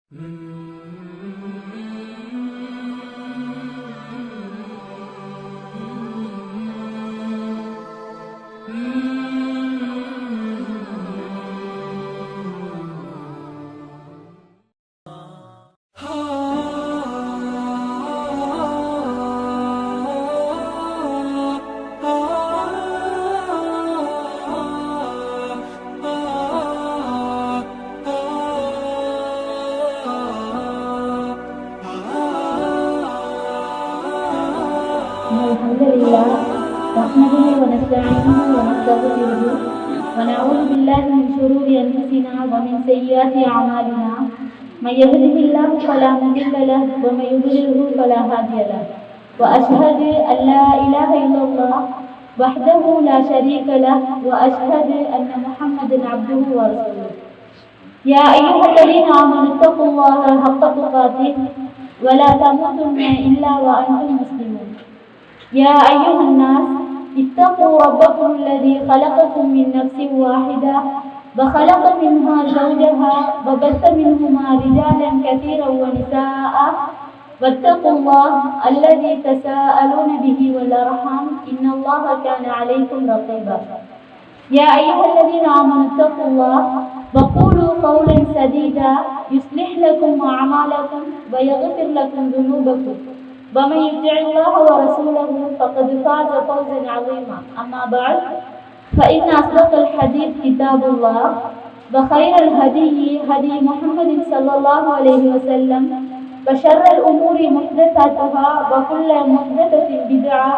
الحمد لله نحمده ونستعينه ونستغفره ونعوذ بالله من شرور أنفسنا ومن سيئات أعمالنا من يهده الله فلا مضل له ومن يضلله فلا هادي له وأشهد أن لا إله إلا الله وحده لا شريك له وأشهد أن محمدا عبده ورسوله يا أيها الذين آمنوا اتقوا الله حق تقاته ولا تموتن إلا وأنتم مسلمون يا أيها الناس اتقوا ربكم الذي خلقكم من نفس واحدة وخلق منها زوجها وبث منهما رجالا كثيرا ونساء واتقوا الله الذي تساءلون به والأرحام إن الله كان عليكم رقيبا يا أيها الذين آمنوا اتقوا الله وقولوا قولا سديدا يصلح لكم أعمالكم ويغفر لكم ذنوبكم ومن يطع الله ورسوله فقد فاز فوزا عظيما أما بعد فإن أصدق الحديث كتاب الله وخير الهدي هدي محمد صلى الله عليه وسلم وشر الأمور محدثاتها وكل محدثة بدعة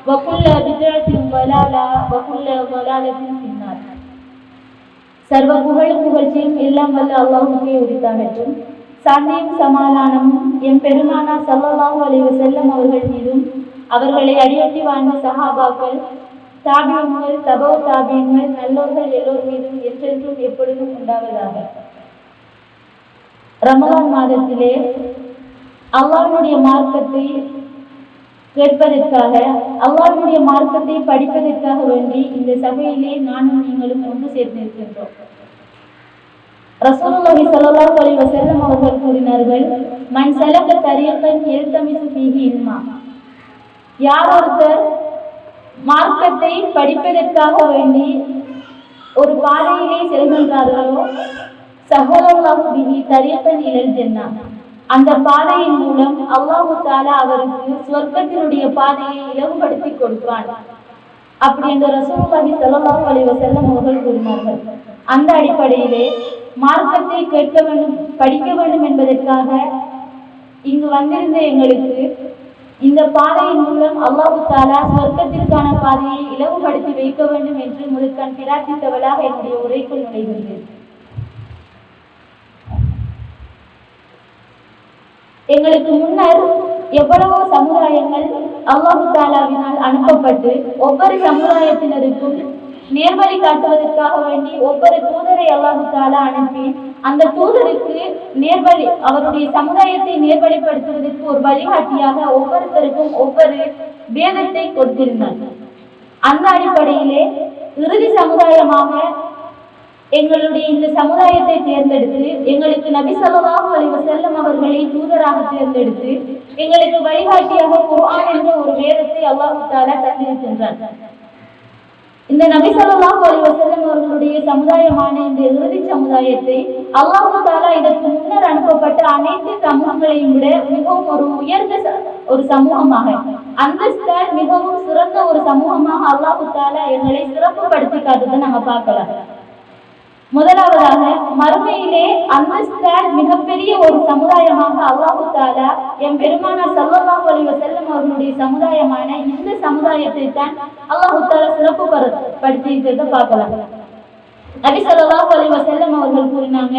وكل بدعة ضلالة وكل ضلالة في النار. சர்வ புகழும் புகழ்ச்சியும் எல்லாம் வல்ல அல்லாஹ்வுக்கே உரித்தாகட்டும். சாந்தியும் சமாதானமும் எம் பெருமானார் ஸல்லல்லாஹு அலைஹி வஸல்லம் அவர்கள் மீதும் அவர்களை அடியொற்றி வாழ்ந்த சஹாபாக்கள், தாபிஈன்கள், தபவு தாபிஈன்கள், நல்லோர்கள் எல்லோர் மீதும் என்றென்றும் எப்பொழுதும் உண்டாவதாக. ரமலான் மாதத்திலே அல்லாஹ்வுடைய மார்க்கத்தை கேட்பதற்காக, அல்லாஹ்வுடைய மார்க்கத்தை படிப்பதற்காக வேண்டி இந்த சபையிலே நானும் நீங்களும் ஒன்று சேர்ந்திருக்கின்றோம். ரசூலுல்லாஹி ஸல்லல்லாஹு அலைஹி வஸல்லம் அவர்கள் கூறினார்கள், மன் சலக தரீகன் யல்தமிசு ஃபீஹி இல்மா. யார் ஒருத்தர் மார்க்கத்தை படிப்பதற்காக வேண்டி ஒரு பாதையிலே செல்கின்றார்களோ, ஸஹலல்லாஹு பிஹி தரீகன் இலல் ஜன்னah, அந்த பாதையின் மூலம் அல்லாஹ் தஆலா அவருக்கு சொர்க்கத்தினுடைய பாதையை இலகுபடுத்தி கொடுப்பான். அப்படி என்று ரசூலுல்லாஹி ஸல்லல்லாஹு அலைஹி வஸல்லம் அவர்கள் கூறினார்கள். அந்த அடிப்படையிலே மார்க்கத்தை கேட்க வேண்டும், படிக்க வேண்டும் என்பதற்காக இங்கு வந்திருந்த எங்களுக்கு இந்த பாதையின் மூலம் அல்லாஹ் தஆலா சொர்க்கத்திற்கான பாதையை இலகுபடுத்தி வைக்க வேண்டும் என்று முதற்கண் பிரார்த்தித்தவளாக என்னுடைய உரைக்குள் நுழைகின்றேன். எங்களுக்கு முன்னர் எவ்வளவோ சமுதாயங்கள் அல்லாஹ் தஆலாவினால் அனுப்பப்பட்டு ஒவ்வொரு சமுதாயத்தினருக்கும் நேர்வழி காட்டுவதற்காக வேண்டி ஒவ்வொரு தூதரை அல்லாஹ் தஆலா அனுப்பி அந்த தூதருக்கு நேர்வழி, அவருடைய சமுதாயத்தை நேர்வழிப்படுத்துவதற்கு ஒரு வழிகாட்டியாக ஒவ்வொருத்தருக்கும் ஒவ்வொரு வேதத்தை கொடுத்திருந்தார். அந்த அடிப்படையிலே இறுதி சமுதாயமாக எங்களுடைய இந்த சமுதாயத்தை தேர்ந்தெடுத்து எங்களுக்கு நபி ஸல்லல்லாஹு அலைஹி வஸல்லம் அவர்களை தூதராக தேர்ந்தெடுத்து எங்களுக்கு வழிகாட்டியாக குர்ஆன் என்ற ஒரு வேதத்தை அல்லாஹ் தஆலா தந்திருக்கின்றார். இந்த நபி ஸல்லல்லாஹு அலைஹி வஸல்லம் அவர்களுடைய சமுதாயமான இந்த இறுதி சமுதாயத்தை அல்லாஹ் தஆலா இதற்கு முன்னர் அனுப்பப்பட்ட அனைத்து சமூகங்களையும் விட மிகவும் ஒரு உயர்ந்த ஒரு சமூகமாக, அந்தஸ்தால் மிகவும் சிறந்த ஒரு சமூகமாக அல்லாஹ் தஆலா எங்களை சிறப்புப்படுத்தி காட்டுறதை நம்ம பார்க்கலாம். முதலாவதாக மறுமையிலே அந்தஸ்தால் மிகப்பெரிய ஒரு சமுதாயமாக அல்லாஹ் தஆலா எம் பெருமானார் ஸல்லல்லாஹு அலைஹி வஸல்லம் அவர்களுடைய சமுதாயமான இந்த சமுதாயத்தை தான் அல்லாஹ் தஆலா சிறப்புப்படுத்தி இருக்கிறத பார்க்கலாம். நபி ஸல்லல்லாஹு அலைஹி வஸல்லம் அவர்கள் கூறினாங்க,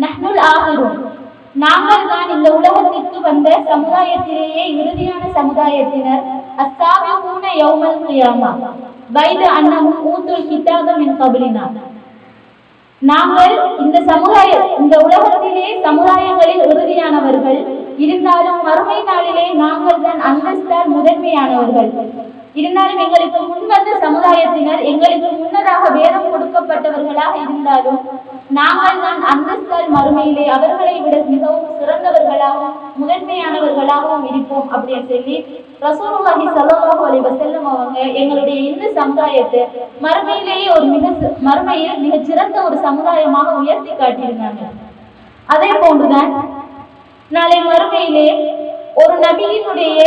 நஹ்னுல் ஆகிரூன், நாங்கள் தான் இந்த உலகத்திற்கு வந்த சமுதாயத்திலேயே இறுதியான சமுதாயத்தினர். அஸ்ஸாபிகூன யௌமல் கியாமா பைத அன்னஹும் ஊத்துல் கிதாப மின் கப்லினா. நாங்கள் இந்த உலகத்திலே சமுதாயங்களில் இறுதியானவர்கள், இருந்தாலும் மறுமை நாளிலே நாங்கள் தான் அந்தஸ்தால் முதன்மையானவர்கள். இருந்தாலும் எங்களுக்கு முன்வந்த சமுதாயத்தினர் எங்களுக்கு முன்னதாக வேதம் கொடுக்கப்பட்டவர்களாக இருந்தாலும் நாங்கள் தான் அந்தஸ்தால் மறுமையிலே அவர்களை விட மிகவும் சிறந்தவர்களாகவும் முதன்மையானவர்களாகவும் இருப்போம் அப்படின்னு சொல்லி ரசூலுல்லாஹி ஸல்லல்லாஹு அலைஹி வஸல்லம் அவங்க எங்களுடைய இந்த சமுதாயத்தை மறுமையிலேயே மறுமையில் மிகச் சிறந்த ஒரு சமுதாயமாக உயர்த்தி காட்டியிருந்தாங்க. அதே போன்றுதான் நாளை மறுமையிலே ஒரு நபியினுடைய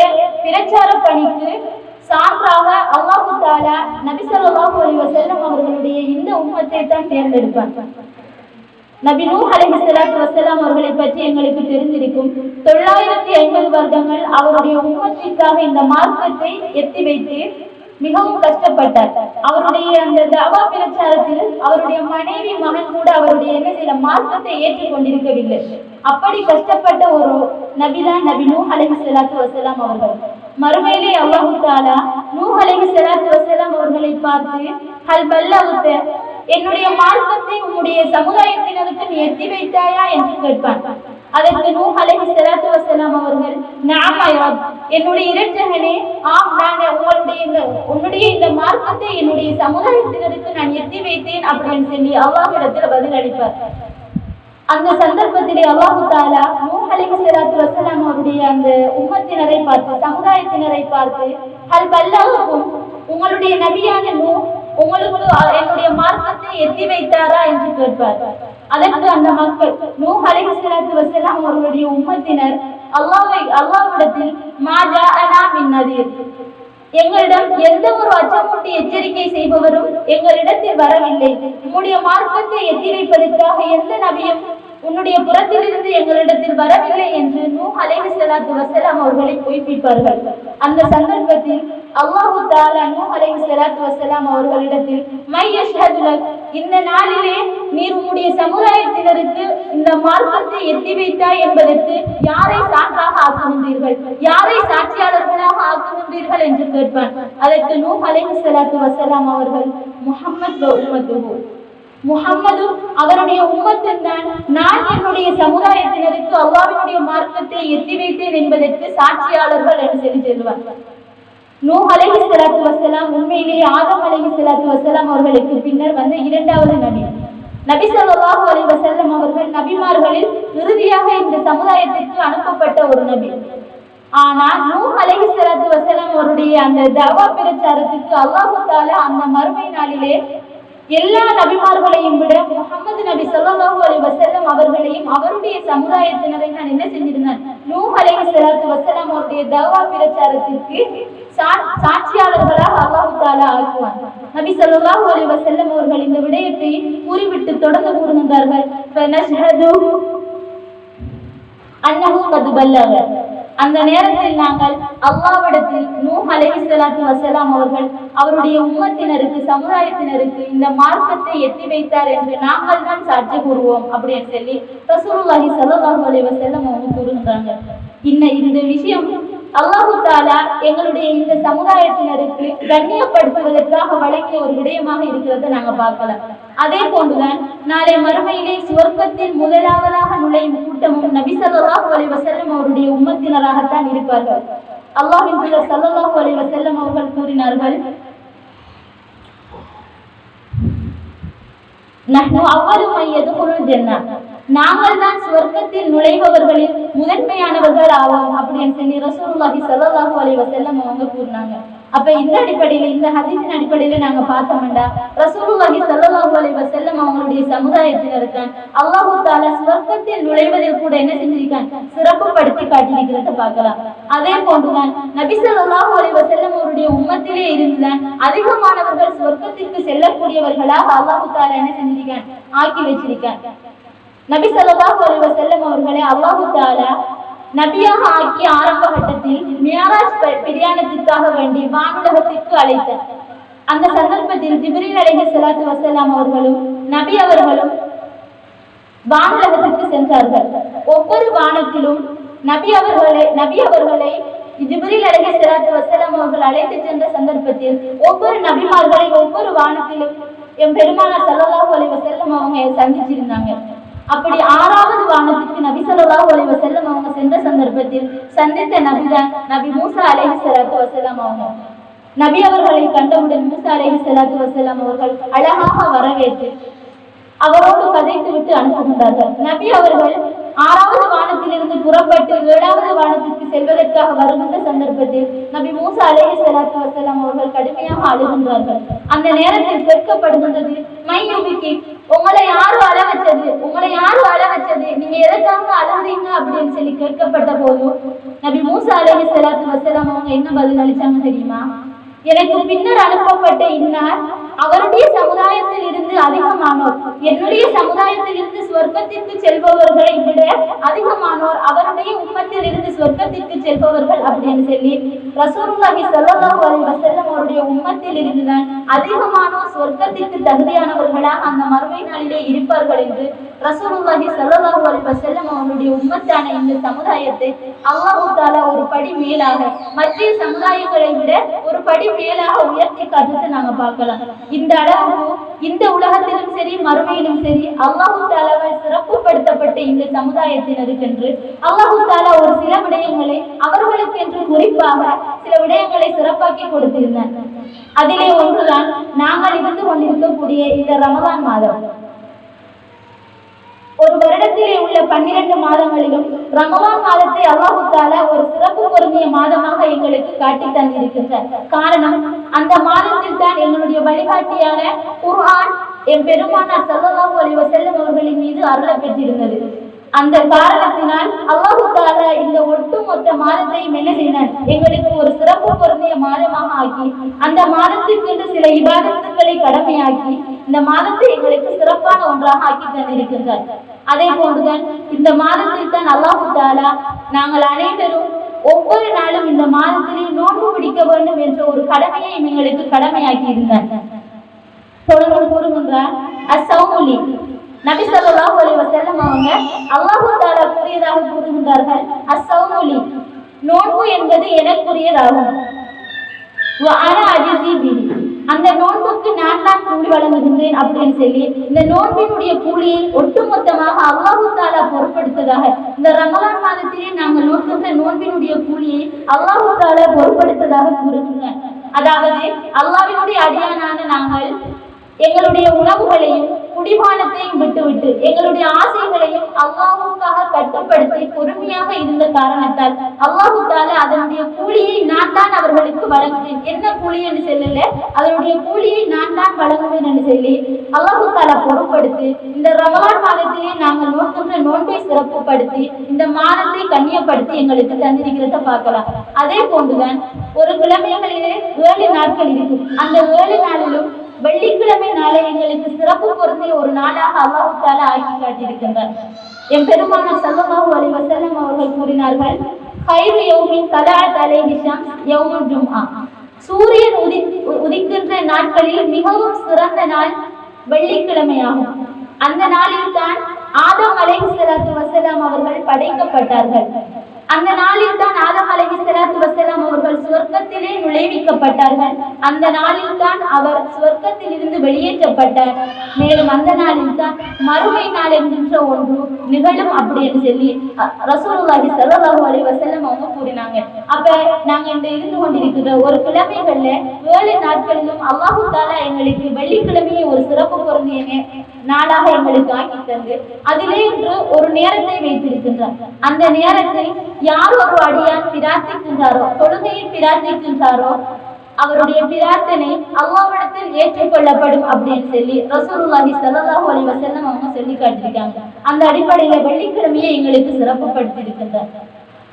பிரச்சார பணிக்கு சான்றாக அல்லாஹு தஆலா நபி ஸல்லல்லாஹு அலைஹி வஸல்லம் அவர்களுடைய இந்த உம்மத்தை தான் தேர்ந்தெடுப்பார். நபி நூஹ் அலைஹிஸ்ஸலாத்து வஸ்ஸலாம் அவர்களை பற்றி எங்களுக்கு தெரிந்திருக்கும். 950 வருடங்கள் அவருடைய உம்மத்திற்காக இந்த மார்க்கத்தை எத்தி வைத்து மிகவும் கஷ்டப்பட்டார். அவருடைய அந்த தவா பிரச்சாரத்தில் அவருடைய மனைவி மகன் கூட அவருடைய சில மார்க்கத்தை ஏற்றுக்கொண்டிருக்கவில்லை. அப்படி கஷ்டப்பட்ட ஒரு நபிதான் நபி நூஹ் அலைஹிஸ்ஸலாத்து வஸ்ஸலாம் அவர்கள். மறுமையிலே அல்லாஹ் தஆலா நூஹ் அலைஹிஸ்ஸலாத்து வஸ்ஸலாம் அவர்களை பார்த்து ஹல் பல்லகுத, என்னுடைய மார்க்கத்தை உன்னுடைய சமுதாயத்தினருக்கு நீ எத்தி வைத்தாயா என்று கேட்பான். அதற்கு நூஹ் அலைஹிஸ்ஸலாத்து வஸ்ஸலாம் அவர்கள் நஅம் யா ரப், என்னுடைய இரட்சகனே, ஆம், நான் உன்னுடைய இந்த மார்க்கத்தை என்னுடைய சமுதாயத்தினருக்கு நான் எத்தி வைத்தேன் அப்படின்னு சொல்லி அல்லாஹ்விடத்தில் பதில் அளிப்பார். அந்த சந்தர்ப்பத்திலே அல்லாஹ் தஆலா நூஹ் அலைஹிஸ்ஸலாத்து வஸ்ஸலாம் அவருடைய அந்த உம்மத்தினரை பார்த்து சமுதாயத்தினரை பார்த்து ஹல் பல்லகுக்கும், உங்களுடைய நபியான நூஹ் உங்களுக்கு என்னுடைய மார்க்கத்தை எத்தி வைத்தாரா என்று கேட்பார். அதற்கு அந்த மக்கள் நூஹ் அலைஹிஸ்ஸலாத்து வஸ்ஸலாம் அவர்களுடைய உம்மத்தினர் அல்லாஹ்விடத்தில் மா ஜாஅனா மின் நதீர், எங்களிடம் எந்த ஒரு அச்சமூட்டி எச்சரிக்கை செய்பவரும் எங்களிடத்தில் வரவில்லை. உன்னுடைய மார்க்கத்தை எத்தி வைப்பதற்காக எந்த நபியும் உன்னுடைய புறத்திலிருந்து எங்களிடத்தில் வரவில்லை என்று நூஹ் அலைஹிஸ்ஸலாத்து வஸ்ஸலாம் அவர்களை பொய்ப்பிப்பார்கள். அந்த சந்தர்ப்பத்தில் அல்லாஹ் தஆலா நூஹ் அலைஹிஸ்ஸலாத்து வஸ்ஸலாம் அவர்களிடத்தில் மை யஷ்ஹது லக், இந்த நாளிலே நீர் உன்னுடைய சமுதாயத்தினருக்கு இந்த மார்க்கத்தை எத்தி வைத்தாய் என்பதற்கு யாரை சான்றாக ஆக்குகின்றீர்கள், யாரை சாட்சியாளர்களாக ஆக்குகின்றீர்கள் என்று கேட்பான். அதற்கு நூஹ் அலைஹிஸ்ஸலாத்து வஸ்ஸலாம் அவர்கள் முஹம்மது வ உம்மத்துஹு, முஹம்மது அவருடைய உம்மத்தின் தான் நான் என்னுடைய சமுதாயத்தினருக்கு அல்லாஹ்வினுடைய மார்க்கத்தை எத்தி வைத்தேன் என்பதற்கு சாட்சியாளர்கள் என்று சொல்லி சொல்லுவார். நூஹ் அலைஹிஸ்ஸலாத்து வஸ்ஸலாம் உண்மையிலேயே ஆதம் அலைஹிஸ்ஸலாத்து வஸ்ஸலாம் அவர்களுக்கு பின்னர் வந்த இரண்டாவது நபி. நபி ஸல்லல்லாஹு அலைஹி வஸல்லம் அவர்கள் நபிமார்களில் இறுதியாக இந்த சமுதாயத்திற்கு அனுப்பப்பட்ட ஒரு நபி. ஆனால் நூஹ் அலைஹிஸ்ஸலாத்து வஸ்ஸலாம் அவருடைய அந்த தவா பிரச்சாரத்துக்கு அல்லாஹ் தஆலா அந்த மறுமை நாளிலே எல்லா நபிமார்களையும் விட முஹம்மது நபி ஸல்லல்லாஹு அலைஹி வஸல்லம் அவர்களையும் அவருடைய சமுதாயத்தினரை நான் என்ன செஞ்சிருந்தேன், நூஹ் அலைஹிஸ்ஸலாத்து வஸ்ஸலாம் அவருடைய தவா பிரச்சாரத்திற்கு சாட்சியாளர்களாக அல்லாஹ் தஆலா ஆக்குவார். நபி ஸல்லல்லாஹு அலைஹி வஸல்லம் அவர்கள் இந்த விடயத்தை கூறிவிட்டு தொடர்ந்து கூறுகின்றார்கள், ஃபனஷ்ஹது அன்னஹு கத் பல்லக, அந்த நேரத்தில் நாங்கள் அல்லாஹ்விடத்தில் நூஹ் அலைஹிஸ்ஸலாத்து வஸ்ஸலாம் அவர்கள் அவருடைய உம்மத்தினருக்கு சமுதாயத்தினருக்கு இந்த மார்க்கத்தை எத்தி வைத்தார் என்று நாங்கள் தான் சாட்சி கூறுவோம் அப்படின்னு சொல்லி ரசூலுல்லாஹி ஸல்லல்லாஹு அலைஹி வஸல்லம் அவங்க கூறுகின்றாங்க. இந்த விஷயம் அல்லாஹ் தஆலா எங்களுடைய இந்த சமுதாயத்தினருக்கு கண்ணியப்படுத்துவதற்காக வழங்கிய ஒரு விடயமாக இருக்கிறத நாங்க பார்க்கலாம். அதே போன்றுதான் நாளை மறுமையிலே சுவர்க்கத்தில் முதலாவதாக நுழையும் கூட்டமும் நபி ஸல்லல்லாஹு அலைஹி வஸல்லம் அவருடைய உம்மத்தினராகத்தான் இருப்பார்கள். அல்லாஹ்வின் தூதர் ஸல்லல்லாஹு அலைஹி வஸல்லம் அவர்கள் கூறினார்கள், நஹ்னு அவ்வலு மன் யதுகுலுல் ஜன்னah, நாங்கள் தான் சுவர்க்கத்தில் நுழைபவர்களில் முதன்மையானவர்கள் ஆவோம் அப்படின்னு சொல்லி ரசூலுல்லாஹி ஸல்லல்லாஹு அலைஹி வஸல்லம் அவங்க கூறினாங்க. அப்ப இந்த அடிப்படையில இந்த ஹதீஸின் அடிப்படையில நாங்க பார்த்தோம்டா ரசூலுல்லாஹி ஸல்லல்லாஹு அலைஹி வஸல்லம் அவங்களுடைய சமுதாயத்தினருக்கு அல்லாஹ் தஆலா சுவர்க்கத்தில் நுழைவதில் கூட என்ன செஞ்சிருக்கான், சிறப்புப்படுத்தி காட்டியிருக்கிறத பார்க்கலாம். அதே போன்றுதான் நபி ஸல்லல்லாஹு அலைஹி வஸல்லம் அவருடைய உம்மத்திலே இருந்துதான் அதிகமானவர்கள் சுவர்க்கத்திற்கு செல்லக்கூடியவர்களாக அல்லாஹ் தஆலா என்ன செஞ்சிருக்கான், ஆக்கி வச்சிருக்கான். நபி ஸல்லல்லாஹு அலைஹி வஸல்லம் அவர்களை அல்லாஹ் தஆலா நபியாக ஆக்கிய ஆரம்ப கட்டத்தில் மியராஜ் பிரயாணத்திற்காக வேண்டி வானுலகத்திற்கு அழைத்தார். அந்த சந்தர்ப்பத்தில் ஜிப்ரீல் அலைஹிஸ்ஸலாத்து வஸ்ஸலாம் அவர்களும் நபி அவர்களும் வானுலகத்திற்கு சென்றார்கள். ஒவ்வொரு வானத்திலும் நபி அவர்களை ஜிப்ரீல் அலைஹிஸ்ஸலாத்து வஸ்ஸலாம் அவர்கள் அழைத்து சென்ற சந்தர்ப்பத்தில் ஒவ்வொரு நபிமார்களை ஒவ்வொரு வானத்திலும் எம் பெருமானார் ஸல்லல்லாஹு அலைஹி வஸல்லம் அவங்க சந்திச்சிருந்தாங்க. அப்படி 6வது வானத்துக்கு நபி ஸல்லல்லாஹு அலைஹி வஸல்லம் அவங்க சென்ற சந்தர்ப்பத்தில் சந்தித்த நபிதான் நபி மூசா அலைஹிஸ்ஸலாத்து வஸ்ஸலாம் அவங்க. நபி அவர்களை கண்டவுடன் மூசா அலைஹிஸ்ஸலாத்து வஸ்ஸலாம் அவர்கள் அழகாக வரவேற்று அவரோடு கதைத்து விட்டு அனுப்புகின்றார்கள். நபி அவர்கள் 6வது வானத்திலிருந்து புறப்பட்டு 7வது வானத்திற்கு செல்வதற்காக வருகின்ற சந்தர்ப்பத்தில் நபி மூசா அலைஹிஸ்ஸலாத்து வஸ்ஸலாம் அவர்கள் கடுமையாக அழுகின்றார்கள். அந்த நேரத்தில் கேட்கப்படுகின்றது, மையுபிக்கி, உங்களை யாரு அழ வச்சது, உங்களை யாரு அழ வச்சது, நீங்க எதற்காக அழுகுறீங்க அப்படின்னு சொல்லி கேட்கப்பட்ட போது நபி மூசா அலைஹிஸ்ஸலாத்து வஸ்ஸலாம் அவங்க என்ன பதில் அளிச்சாங்க தெரியுமா? எனக்கு பின்னர் அனுப்பப்பட்ட இன்னார் அவருடைய சமுதாயத்தில் இருந்து அதிகமானோர், என்னுடைய சமுதாயத்தில் இருந்து சொர்க்கத்திற்கு செல்பவர்களை விட அதிகமானோர் அவருடைய உம்மத்தில் இருந்து சொர்க்கத்திற்கு செல்பவர்கள் அப்படின்னு சொல்லி ரசூலுல்லாஹி ஸல்லல்லாஹு அலைஹி வஸல்லம் அவருடைய உம்மத்தில் இருந்துதான் அதிகமானோர் சொர்க்கத்திற்கு தகுதியானவர்களாக அந்த மறுமை நாளிலே இருப்பார்கள் என்று ரசூலுல்லாஹி ஸல்லல்லாஹு அலைஹி வஸல்லம் அவருடைய உம்மத்தான இந்த சமுதாயத்தை அல்லாஹ் தஆலா ஒரு படி மேலாக மற்ற சமுதாயங்களை விட ஒரு படி மேலாக உயர்த்தி காட்டுறதை நாங்க பார்க்கலாம். இந்த அளவு இந்த உலகத்திலும் சரி மறுமையிலும் சரி அல்லாஹ் தஆலாவால் சிறப்புப்படுத்தப்பட்ட இந்த சமுதாயத்தினருக்கென்று அல்லாஹ் தஆலா ஒரு சில விடயங்களை அவர்களுக்கு என்று குறிப்பாக சில விடயங்களை சிறப்பாக்கி கொடுத்திருந்தார். அதிலே ஒன்றுதான் நாங்கள் இருந்து கொண்டிருக்கக்கூடிய இந்த ரமலான் மாதம். ஒரு வருடத்திலே உள்ள 12 மாதங்களிலும் ரமலான் மாதத்தை அல்லாஹ் தஆலா ஒரு சிறப்பு பொருந்திய மாதமாக எங்களுக்கு காட்டி தந்திருக்கின்றார். காரணம், அந்த மாதத்தில் தான் எங்களுடைய வழிகாட்டியான குர்ஆன் என் பெருமானார் ஸல்லல்லாஹு அலைஹி வஸல்லம் அவர்களின் மீது அருளப் பெற்றிருந்தது. அந்த காரணத்தினால் அல்லாஹ் தஆலா இந்த ஒட்டுமொத்த மாதத்தையும் என்ன செய்தார், எங்களுக்கு ஒரு சிறப்பு பொருந்திய மாதமாக ஆக்கி அந்த மாதத்திற்கு சில இபாதத்துக்களை கடமையாக்கி இந்த மாதத்தை எங்களுக்கு சிறப்பான ஒன்றாக ஆக்கி தந்திருக்கின்றார். அதே போன்றுதான் இந்த மாதத்தில் தான் அல்லாஹ் தஆலா நாங்கள் அனைவரும் ஒவ்வொரு நாளும் இந்த மாதத்திலே நோன்பு பிடிக்க வேண்டும் என்ற ஒரு கடமையை எங்களுக்கு கடமையாக்கி இருந்தார். தொடர்ந்து கூறுகின்றார், அஸ்ஸௌமுலி, நபி ஸல்லல்லாஹு அலைஹி வஸல்லம் அவங்க அல்லாஹ் தஆலா கூறியதாக கூறுகின்றார்கள், அஸ்ஸௌமுலி, நோன்பு என்பது எனக்குரியதாகும். அந்த நோன்புக்கு நான் தான் கூலி வழங்குகின்றேன் அப்படின்னு சொல்லி இந்த நோன்பினுடைய கூலியை ஒட்டுமொத்தமாக அல்லாஹ் தஆலா பொறுப்படுத்ததாக இந்த ரமலான் மாதத்திலே நாங்கள் நோக்குகின்ற நோன்பினுடைய கூலியை அல்லாஹ் தஆலா பொறுப்படுத்ததாக கூறுகின்றனர். அதாவது அல்லாஹ்வினுடைய அடியானான நாங்கள் எங்களுடைய உணவுகளையும் குடிபானத்தையும் விட்டுவிட்டு எங்களுடைய ஆசைகளையும் அல்லாஹ்வுக்காக கட்டுப்படுத்தி பொறுமையாக இருந்த காரணத்தால் அல்லாஹ் தஆலா அதனுடைய கூலியை நான் தான் அவர்களுக்கு வழங்குவேன். என்ன கூலி என்று சொல்லல, அதனுடைய கூலியை நான் தான் வழங்குவேன் என்று சொல்லி அல்லாஹ் தஆலா பொறுப்படுத்தி இந்த ரமலான் மாதத்திலே நாங்கள் நோக்குகின்ற நோன்பை சிறப்புப்படுத்தி இந்த மாதத்தை கண்ணியப்படுத்தி எங்களுக்கு தந்திருக்கிறத பார்க்கலாம். அதே போன்றுதான் ஒரு கிழமைகளிலே 7 நாட்கள் இருக்கும். அந்த 7 நாளிலும் வெள்ளிக்கிழமை நாளை எங்களுக்கு சிறப்பு பொருந்திய ஒரு நாளாக அல்லாஹ் தஆலா ஆக்கி காட்டியிருக்கின்றார். என் பெருமானார் ஸல்லல்லாஹு அலைஹி வஸல்லம் அவர்கள் கூறினார்கள், கைரு யௌமின் தலஅத் அலைஹி ஷம்ஸ் யௌமுல் ஜும்ஆ, சூரியன் உதிக்கின்ற நாட்களில் மிகவும் சிறந்த நாள் வெள்ளிக்கிழமையாகும். அந்த நாளில் தான் ஆதம் அலைஹிஸ்ஸலாத்து வஸ்ஸலாம் அவர்கள் படைக்கப்பட்டார்கள். அந்த நாளில் தான் ஆதம் அலைஹிஸ்ஸலாத்து வஸ்ஸலாம் அவர்கள் சொர்க்கத்திலே நுழைவிக்கப்பட்டார்கள். அந்த நாளில் தான் அவர் சொர்க்கத்தில் இருந்து வெளியேற்றப்பட்டார். மேலும் அந்த நாளில் தான் மறுமை நாள் என்கின்ற ஒன்று நிகழும் அப்படின்னு சொல்லி ரசூலுல்லாஹி ஸல்லல்லாஹு அலைஹி வஸல்லம் அவங்க கூறினாங்க. அப்ப நாங்க இந்த இருந்து கொண்டிருக்கிற ஒரு கிழமைகள்ல 7 நாட்களிலும் அல்லாஹ் தஆலா எங்களுக்கு வெள்ளிக்கிழமையை ஒரு சிறப்பு பொருந்திய நாளாக எங்களுக்கு ஆக்கி தந்து அதிலே ஒரு நேரத்தை வைத்திருக்கின்றார். அந்த நேரத்தில் யார் ஒரு அடியான் பிரார்த்திக்கின்றாரோ, தொழுகையில் பிரார்த்திக்கின்றாரோ, அவருடைய பிரார்த்தனை அல்லாஹ்விடத்தில் ஏற்றுக்கொள்ளப்படும் அப்படின்னு சொல்லி ரசூலுல்லாஹி ஸல்லல்லாஹு அலைஹி வஸல்லம் அவங்க சொல்லி காட்டியிருக்காங்க. அந்த அடிப்படையில வெள்ளிக்கிழமையை எங்களுக்கு சிறப்புப்படுத்தி இருக்கின்றார்.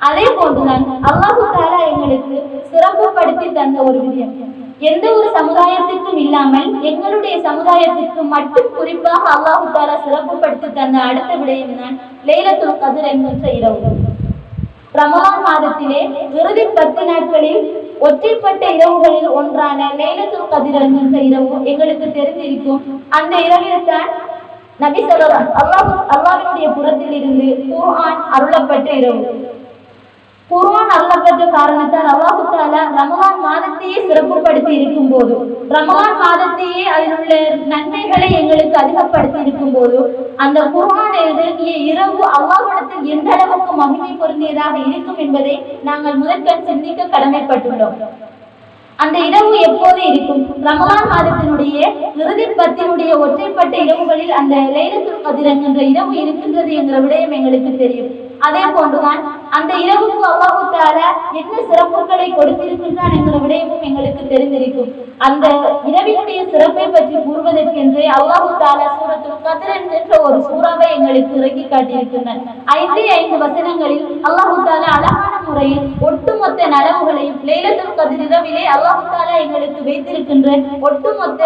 அதே போன்றுதான் அல்லாஹ் தஆலா எங்களுக்கு சிறப்புப்படுத்தி தந்த ஒரு விஷயம் எந்த ஒரு சமுதாயத்திற்கும் இல்லாமல் எங்களுடைய சமுதாயத்திற்கு மட்டும் குறிப்பாக அல்லாஹ் தஆலா சிறப்புப்படுத்தி தந்த அடுத்த விடயம் தான் லைலத்துல் கத்ர் என்கின்ற இரவு. ரமலான் மாதத்திலே இறுதி 10 நாட்களில் ஒற்றைப்பட்ட இரவுகளில் ஒன்றான லைலத்துல் கத்ர் என்கின்ற இரவு எங்களுக்கு தெரிந்திருக்கும். அந்த இரவில் தான் நபி ஸல்லல்லாஹு அல்லாஹ்வினுடைய புறத்தில் இருந்து குர்ஆன் அருளப்பட்ட இரவு. குர்ஆன் அருளப்பட்ட காரணத்தால் அல்லாஹ் தஆலா ரமலான் மாதத்தையே சிறப்புப்படுத்தி இருக்கும் போது, ரமலான் மாதத்தையே அதில் உள்ள நன்மைகளை எங்களுக்கு அதிகப்படுத்தி இருக்கும் போது, அந்த குர்ஆன் எழுதிய இரவு அல்லாஹ்விடத்தில் எந்த அளவுக்கு மகிமை பொருந்தியதாக இருக்கும் என்பதை நாங்கள் முதற்கண் சிந்திக்க கடமைப்பட்டுள்ளோம். அந்த இரவு எப்போது இருக்கும்? ரமலான் மாதத்தினுடைய இறுதி 10 ஒற்றைப்பட்ட இரவுகளில் அந்த லைலத்துல் கத்ர் என்கின்ற இரவு இருக்கின்றது என்ற விடயம் எங்களுக்கு தெரியும். அதே போன்றுதான் அந்த இரவுக்கு அல்லாஹ் தஆலா என்ன சிறப்புகளை கொடுத்திருக்கின்றான் என்ற விடயமும் எங்களுக்கு தெரிந்திருக்கும். அந்த இரவினுடைய சிறப்பை பற்றி கூறுவதற்கென்றே அல்லாஹ் தஆலா சூரத்துல் கத்ர் என்ற ஒரு சூறாவை எங்களுக்கு இறக்கி காட்டியிருக்கின்றான். 5 வசனங்களில் அல்லாஹ் தஆலா அழகான முறையில் ஒட்டுமொத்த நலவுகளையும் லைலத்துல் கத்ர் இரவிலே அல்லாஹ் தஆலா எங்களுக்கு வைத்திருக்கின்ற ஒட்டுமொத்த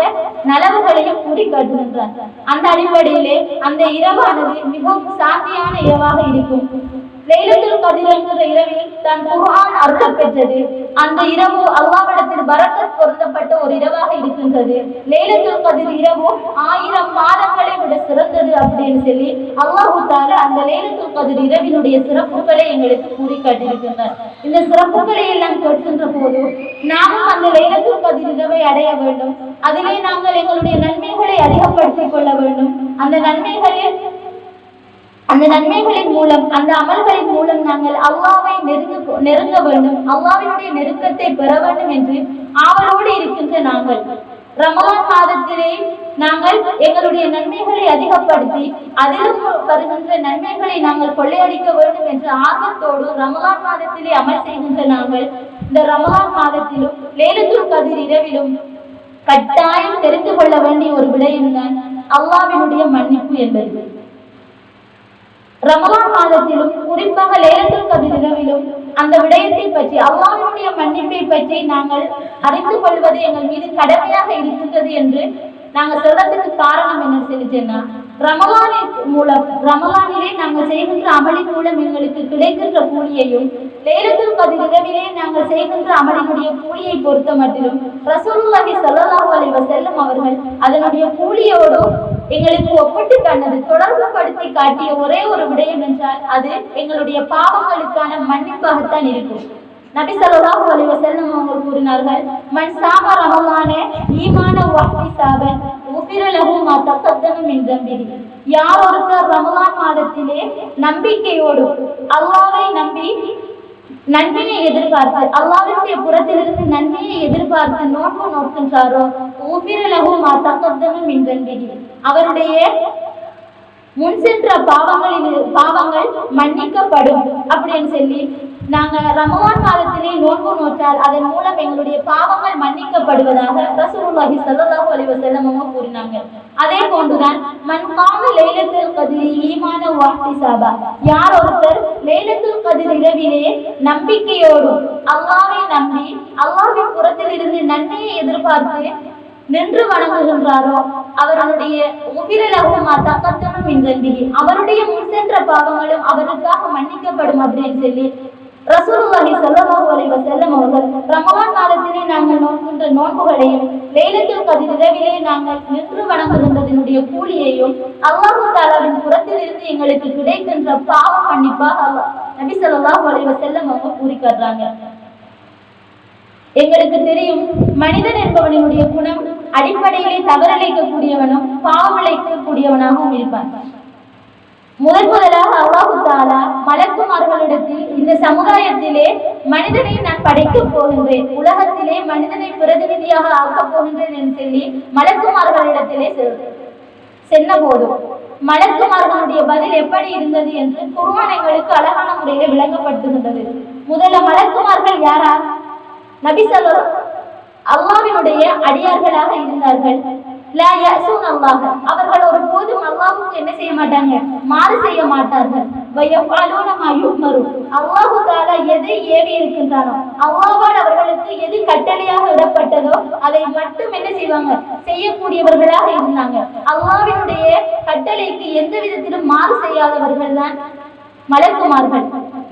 நலவுகளையும் கூறி காட்டுகின்றான். அந்த அடிப்படையிலே அந்த இரவானது மிகவும் சாந்தியான இரவாக இருக்கும். லைலத்துல் கத்ர் என்கிற இரவில் தான் குர்ஆன் அருளப் பெற்றது. அந்த இரவு அல்லாஹ்விடத்தில் பரக்கத் பொருந்தப்பட்ட ஒரு இரவாக இருக்கின்றது. லைலத்துல் கத்ர் இரவு 1000 மாதங்களை விட சிறந்தது அப்படின்னு சொல்லி அல்லாஹ் தஆலா அந்த லைலத்துல் கத்ர் இரவினுடைய சிறப்புகளை எங்களுக்கு கூறி காட்டியிருக்கின்றார். இந்த சிறப்புகளை எல்லாம் கேட்கின்ற போது நாமும் அந்த லைலத்துல் கத்ர் இரவை அடைய வேண்டும். அதிலே நாங்கள் எங்களுடைய நன்மைகளை அதிகப்படுத்திக் கொள்ள வேண்டும். அந்த நன்மைகளின் மூலம், அந்த அமல்களின் மூலம் நாங்கள் அல்லாஹ்வை நெருங்க வேண்டும், அல்லாஹ்வினுடைய நெருக்கத்தை பெற வேண்டும் என்று ஆவலோடு இருக்கின்ற நாங்கள் ரமலான் மாதத்திலே நாங்கள் எங்களுடைய நன்மைகளை அதிகப்படுத்தி அதிலும் வருகின்ற நன்மைகளை நாங்கள் கொள்ளையடிக்க வேண்டும் என்ற ஆர்வத்தோடு ரமலான் மாதத்திலே அமல் செய்கின்ற நாங்கள் இந்த ரமலான் மாதத்திலும் லைலத்துல் கத்ர் இரவிலும் கட்டாயம் தெரிந்து கொள்ள வேண்டிய ஒரு விடயம்தான் அல்லாஹ்வினுடைய மன்னிப்பு என்பது. ரமலான் மாதத்திலும் குறிப்பாக லைலத்துல் கத்ர் இரவிலும் அந்த விடயத்தை பற்றி, அல்லாஹ்வுடைய மன்னிப்பை பற்றி நாங்கள் அறிந்து கொள்வது எங்கள் மீது கடமையாக இருக்கின்றது என்று நாங்கள் சொல்றதுக்கு காரணம் என்ன சொல்லிச்சேன்னா, ரமலானிலே நாங்கள் செய்கின்ற அமலின் மூலம் எங்களுக்கு கிடைக்கின்ற கூலியையும் லைலத்துல் கத்ர் இரவிலே நாங்கள் செய்கின்ற அமலினுடைய கூலியை பொறுத்த மட்டிலும் ரசூலுல்லாஹி ஸல்லல்லாஹு அலைஹி வஸல்லம் அவர்கள் அதனுடைய கூலியோடு எங்களுக்கு ஒப்பிட்டு கண்டது, தொடர்பு படுத்தி காட்டிய ஒரே ஒரு விடயம் என்றால் அது எங்களுடைய பாவங்களுக்கான மன்னிப்பாகத்தான் இருக்கும். நபி ஸல்லல்லாஹு அலைஹி வஸல்லம் அவர்கள் கூறினார்கள், மன் ஸாம ரமலான ஈமானன் வ இஹ்திசாபன் உஃபிர லஹு மா தகத்தம மின் தம்பிஹி. யார் ஒருவர் ரமலான் மாதத்திலே நம்பிக்கையோடு அல்லாஹ்வை நம்பி நன்மையை எதிர்பார்த்து, அல்லாஹ்வுடைய புறத்திலிருந்து நன்மையை எதிர்பார்த்து நோன்பு நோக்கின்றாரோ உஃபிர லஹு மா தகத்தம மின் தம்பிஹி, அவருடைய முன் சென்ற பாவங்கள் மன்னிக்கப்படும் அப்படின்னு சொல்லி நாங்கள் ரமலான் மாதத்திலே நோன்பு நோற்றால் அதன் மூலம் எங்களுடைய பாவங்கள் மன்னிக்கப்படுவதாக ரசூலுல்லாஹி ஸல்லல்லாஹு அலைஹி வஸல்லம் அவங்க கூறினாங்க. அதே போன்றுதான் மன் காம லைலத்துல் கத்ரி ஈமானன் வ இஹ்திசாபா, யார் ஒருத்தர் லைலத்துல் கத்ர் இரவிலே நம்பிக்கையோடு அல்லாஹ்வை நம்பி அல்லாஹ்வின் புறத்தில் இருந்து நன்மையை எதிர்பார்த்து நின்று வணங்குகின்றாரோ அவருடைய அவருடைய முன் சென்ற பாவங்களும் அவருக்காக மன்னிக்கப்படும் அப்படின்னு சொல்லி ரசூலுல்லாஹி ஸல்லல்லாஹு அலைஹி வஸல்லம் அவர்கள் ரமலான் மாதத்திலே நாங்கள் நோக்கின்ற நோன்புகளையும் லைலத்துல் கத்ர் இரவிலே நாங்கள் நின்று வணங்குகின்றதனுடைய கூலியையும் அல்லாஹ் தஆலாவின் புறத்தில் இருந்து எங்களுக்கு கிடைக்கின்ற பாவ மன்னிப்பாக நபி ஸல்லல்லாஹு அலைஹி வஸல்லம் அவங்க கூறி காட்டுறாங்க. எங்களுக்கு தெரியும், மனிதன் என்பவனுடைய குணம் அடிப்படையிலே தவறழைக்கக்கூடியவனும் பாவமழைக்கக்கூடியவனாகவும் இருப்பான். முதலாக அல்லாஹ் தஆலா மலக்குமார்களிடத்தில் இந்த சமுதாயத்திலே மனிதனை நான் படைக்கப் போகின்றேன், உலகத்திலே மனிதனை பிரதிநிதியாக ஆக்கப் போகின்றேன் என்று சொல்லி மலக்குமார்களிடத்திலே சென்ற போதும் மலக்குமார்களுடைய பதில் எப்படி இருந்தது என்று குர்ஆன் எங்களுக்கு அழகான முறையில் விளங்கப்படுத்துகின்றது. முதல்ல மலக்குமார்கள் யாரா? நபி ஸல்லல்லாஹு அல்லாஹ்வினுடைய அடியார்களாக இருந்தார்கள். லா யஸூன் அல்லாஹ், அவர்கள் ஒருபோதும் அல்லாஹ்வுக்கு என்ன செய்ய மாட்டாங்க, மாறு செய்ய மாட்டார்கள். வயஃபலூன மா யுமரு, அல்லாஹ் தஆலா எதை ஏவி இருக்கின்றானோ, அல்லாஹ்வால் அவர்களுக்கு எது கட்டளையாக இடப்பட்டதோ அதை மட்டும் என்ன செய்வாங்க, செய்யக்கூடியவர்களாக இருந்தாங்க. அல்லாஹ்வினுடைய கட்டளைக்கு எந்த விதத்திலும் மாறு செய்யாதவர்கள் தான் மலக்குமார்கள்.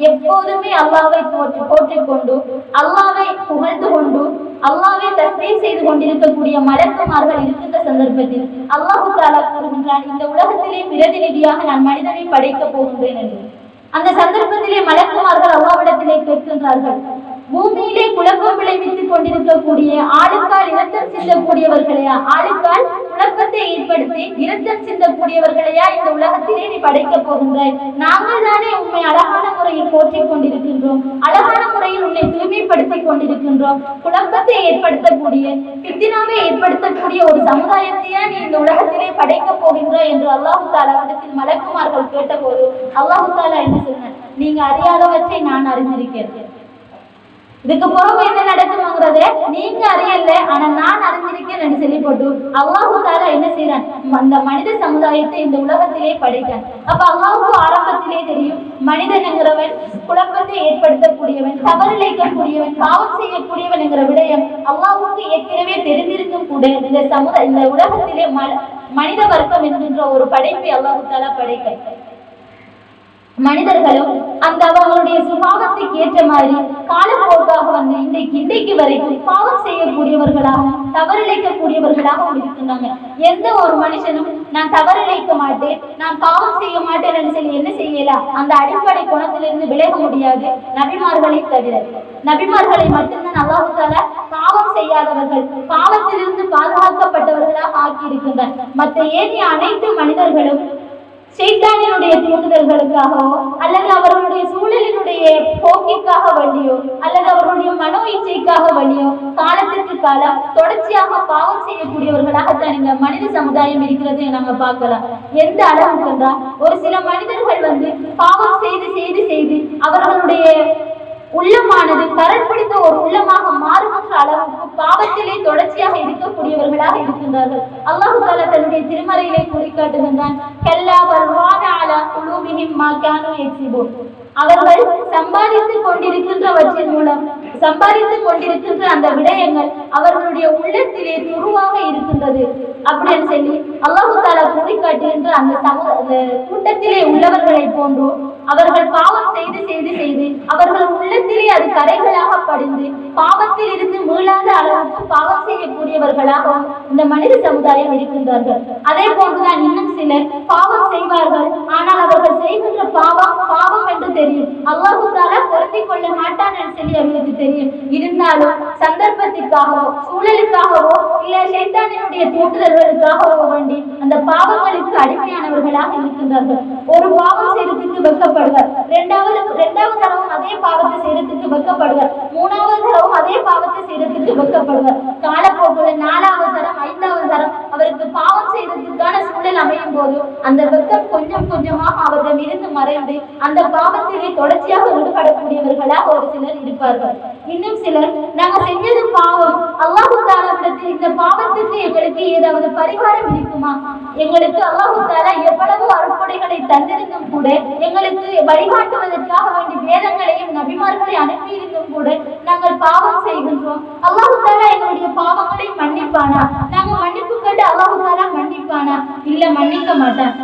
எப்போதுமே அல்லாஹ்வை போற்றிக் கொண்டு அல்லாஹ்வை புகழ்ந்து கொண்டு அல்லாஹ்வை தஸ்பீஹ் செய்து கொண்டிருக்கக்கூடிய மலக்குமார்கள் இருக்கின்ற சந்தர்ப்பத்தில் அல்லாஹ் தஆலா கூறுகின்றான், இந்த உலகத்திலே பிரதிநிதியாக நான் மனிதனை படைக்கப் போகின்றேன் என்று. அந்த சந்தர்ப்பத்திலே மலக்குமார்கள் அல்லாஹ்விடத்திலே கேட்கின்றார்கள், பூமியிலே குழப்பம் விளைவித்துக் கொண்டிருக்கக்கூடிய ஆளுக்கால் இரத்தம் சிந்தக்கூடியவர்களையா, ஆளுக்கால் குழப்பத்தை ஏற்படுத்தி இரத்தம் சிந்தக்கூடியவர்களையா இந்த உலகத்திலே நீ படைக்கப் போகின்றாய்? நாங்கள் தானே உண்மை அழகான முறையில் போற்றிக் கொண்டிருக்கின்றோம், அழகான முறையில் உன்னை தூய்மைப்படுத்திக் கொண்டிருக்கின்றோம். குழப்பத்தை ஏற்படுத்தக்கூடிய, பித்தினாவை ஏற்படுத்தக்கூடிய ஒரு சமுதாயத்தையா நீ இந்த உலகத்திலே படைக்கப் போகின்றாய் என்று அல்லாஹு தாலாவிடத்தில் மலக்குமார்கள் கேட்டபோது அல்லாஹு தாலா என்ன சொன்னார்? நீங்க அறியாதவற்றை நான் அறிந்திருக்கிறேன். இதுக்கு பிறகு என்ன நடக்கும்ங்கிறத நீங்க அறியல, ஆனா நான் அறிஞ்சிருக்கேன் என்று சொல்லி போட்டு அல்லாஹு தாலா என்ன செய்யறான்? அந்த மனித சமுதாயத்தை இந்த உலகத்திலே படைத்தான். அப்ப அல்லாஹுக்கு ஆரம்பத்திலே தெரியும், மனிதன் என்கிறவன் குழப்பத்தை ஏற்படுத்தக்கூடியவன், தவறிழைக்கக்கூடியவன், பாவம் செய்யக்கூடியவன் என்கிற விடயம் அல்லாஹுக்கு ஏற்கனவே தெரிந்திருக்கும் கூட இந்த உலகத்திலே மனித வர்க்கம் என்கின்ற ஒரு படைப்பை அல்லாஹு தாலா படைக்க மனிதர்களும் அந்த அவர்களுடைய சுபாவத்துக்கு ஏற்ற மாதிரி காலப்போக்காக வந்து இன்றைக்கு வரைக்கும் பாவம் செய்யக்கூடியவர்களாகவும் தவறிழைக்கக்கூடியவர்களாகவும் இருக்கின்றாங்க. எந்த ஒரு மனுஷனும் நான் தவறிழைக்க மாட்டேன், நான் பாவம் செய்ய மாட்டேன் என்று சொல்லி என்ன செய்யலாம்? அந்த அடிப்படை குணத்திலிருந்து விலக முடியாது, நபிமார்களை தவிர. நபிமார்களை மட்டும்தான் அல்லாஹ் தஆலா பாவம் செய்யாதவர்கள், பாவத்திலிருந்து பாதுகாக்கப்பட்டவர்களாக ஆக்கி இருக்கின்றார். மற்ற ஏனைய அனைத்து மனிதர்களும் ஷைத்தானினுடைய தூண்டுதல்களுக்காகவோ அல்லது அவர்களுடைய சூழலினுடைய போக்கிற்காக வேண்டியோ அல்லது அவர்களுடைய மனோ இச்சைக்காக வேண்டியோ காலத்திற்கு காலம் தொடர்ச்சியாக பாவம் செய்யக்கூடியவர்களாகத்தான் இந்த மனித சமுதாயம் இருக்கிறது நாங்க பார்க்கலாம். எந்த அளவுக்கு என்றால் ஒரு சில மனிதர்கள் வந்து பாவம் செய்து செய்து செய்து அவர்களுடைய உள்ளமானது கரண் பிடித்த ஒரு உள்ளமாக மாறுகின்ற அளவுக்கு பாவத்திலே தொடர்ச்சியாக இருக்கக்கூடியவர்களாக இருக்கின்றார்கள். அல்லாஹ் தஆலா தன்னுடைய திருமறையிலே குறிக்காட்டுகின்றான், கல்லா பல் ரான அலா குலூபிஹிம் மா கானூ யக்ஸிபூன். அவர்கள் சம்பாதித்துக் கொண்டிருக்கின்றவற்றின் மூலம் சம்பாதித்துக் கொண்டிருக்கின்ற அந்த விடயங்கள் அவர்களுடைய உள்ளத்திலே துருவாக இருக்கின்றது அப்படின்னு சொல்லி அல்லாஹ் தஆலா குறிக்காட்டுகின்ற அந்த கூட்டத்திலே உள்ளவர்களை போன்று அவர்கள் பாவம் செய்து செய்து செய்து அவர்கள் உள்ளத்திலே அது கரைகளாக படிந்து பாவத்தில் இருந்து மீளாத அளவுக்கு பாவம் செய்யக்கூடியவர்களாகவும் இந்த மனித சமுதாயம் இருக்கின்றார்கள். அதே போன்றுதான் இன்னும் சிலர் பாவம் செய்வார்கள், ஆனால் அவர்கள் செய்கின்ற பாவம் பாவம் என்று தெரியும், அல்லாஹ் தஆலா பொருந்திக் கொள்ள மாட்டான் என்று சொல்லி அவர்களுக்கு தெரியும். இருந்தாலும் சந்தர்ப்பத்திற்காகவோ சூழலுக்காகவோ இல்ல ஷைத்தானினுடைய தூண்டுதல்களுக்காகவோ வேண்டி அந்த பாவங்களுக்கு அடிமையானவர்களாக இருக்கின்றார்கள். ஒரு பாவம் செய்யறதுக்கு வெட்கப்படுவார், இரண்டாவது தரவும் அதே பாவத்தை செய்யறதுக்கு வெட்கப்படுவார், மூணாவது தரவும் அதே பாவத்தை செய்யறதுக்கு வெட்கப்படுவார். காலப்போக்குல 4வது தரம் 5வது தரம் அவருக்கு பாவம் செய்யறதுக்கான சூழல் அமையும் போது அந்த வெட்கம் கொஞ்சம் கொஞ்சமாக அவரிடம் இருந்து மறைந்து அந்த பாவத்திலே தொடர்ச்சியாக ஈடுபடக்கூடியவர்களாக ஒரு சிலர் இருப்பார்கள். இன்னும் சிலர் நாங்க செஞ்சது பாவம், அல்லாஹ் தஆலாவிடத்தில் இந்த பாவத்துக்கு எங்களுக்கு ஏதாவது பரிகாரம் இருக்குமா, எங்களுக்கு அல்லாஹ் தஆலா எவ்வளவு அருட்கொடைகளை தந்திருந்தும் கூட எங்களுக்கு வழிகாட்டுவதற்காக வேண்டிய வேதங்களையும் நபிமார்களை அனுப்பியிருந்தும் கூட நாங்கள் பாவம் செய்கின்றோம், அல்லாஹ் தஆலா எங்களுடைய பாவங்களை மன்னிப்பானா? நாங்க மன்னிப்பு கேட்டு அல்லாஹ் தஆலா மன்னிப்பானா? இல்ல, மன்னிக்க மாட்டான்.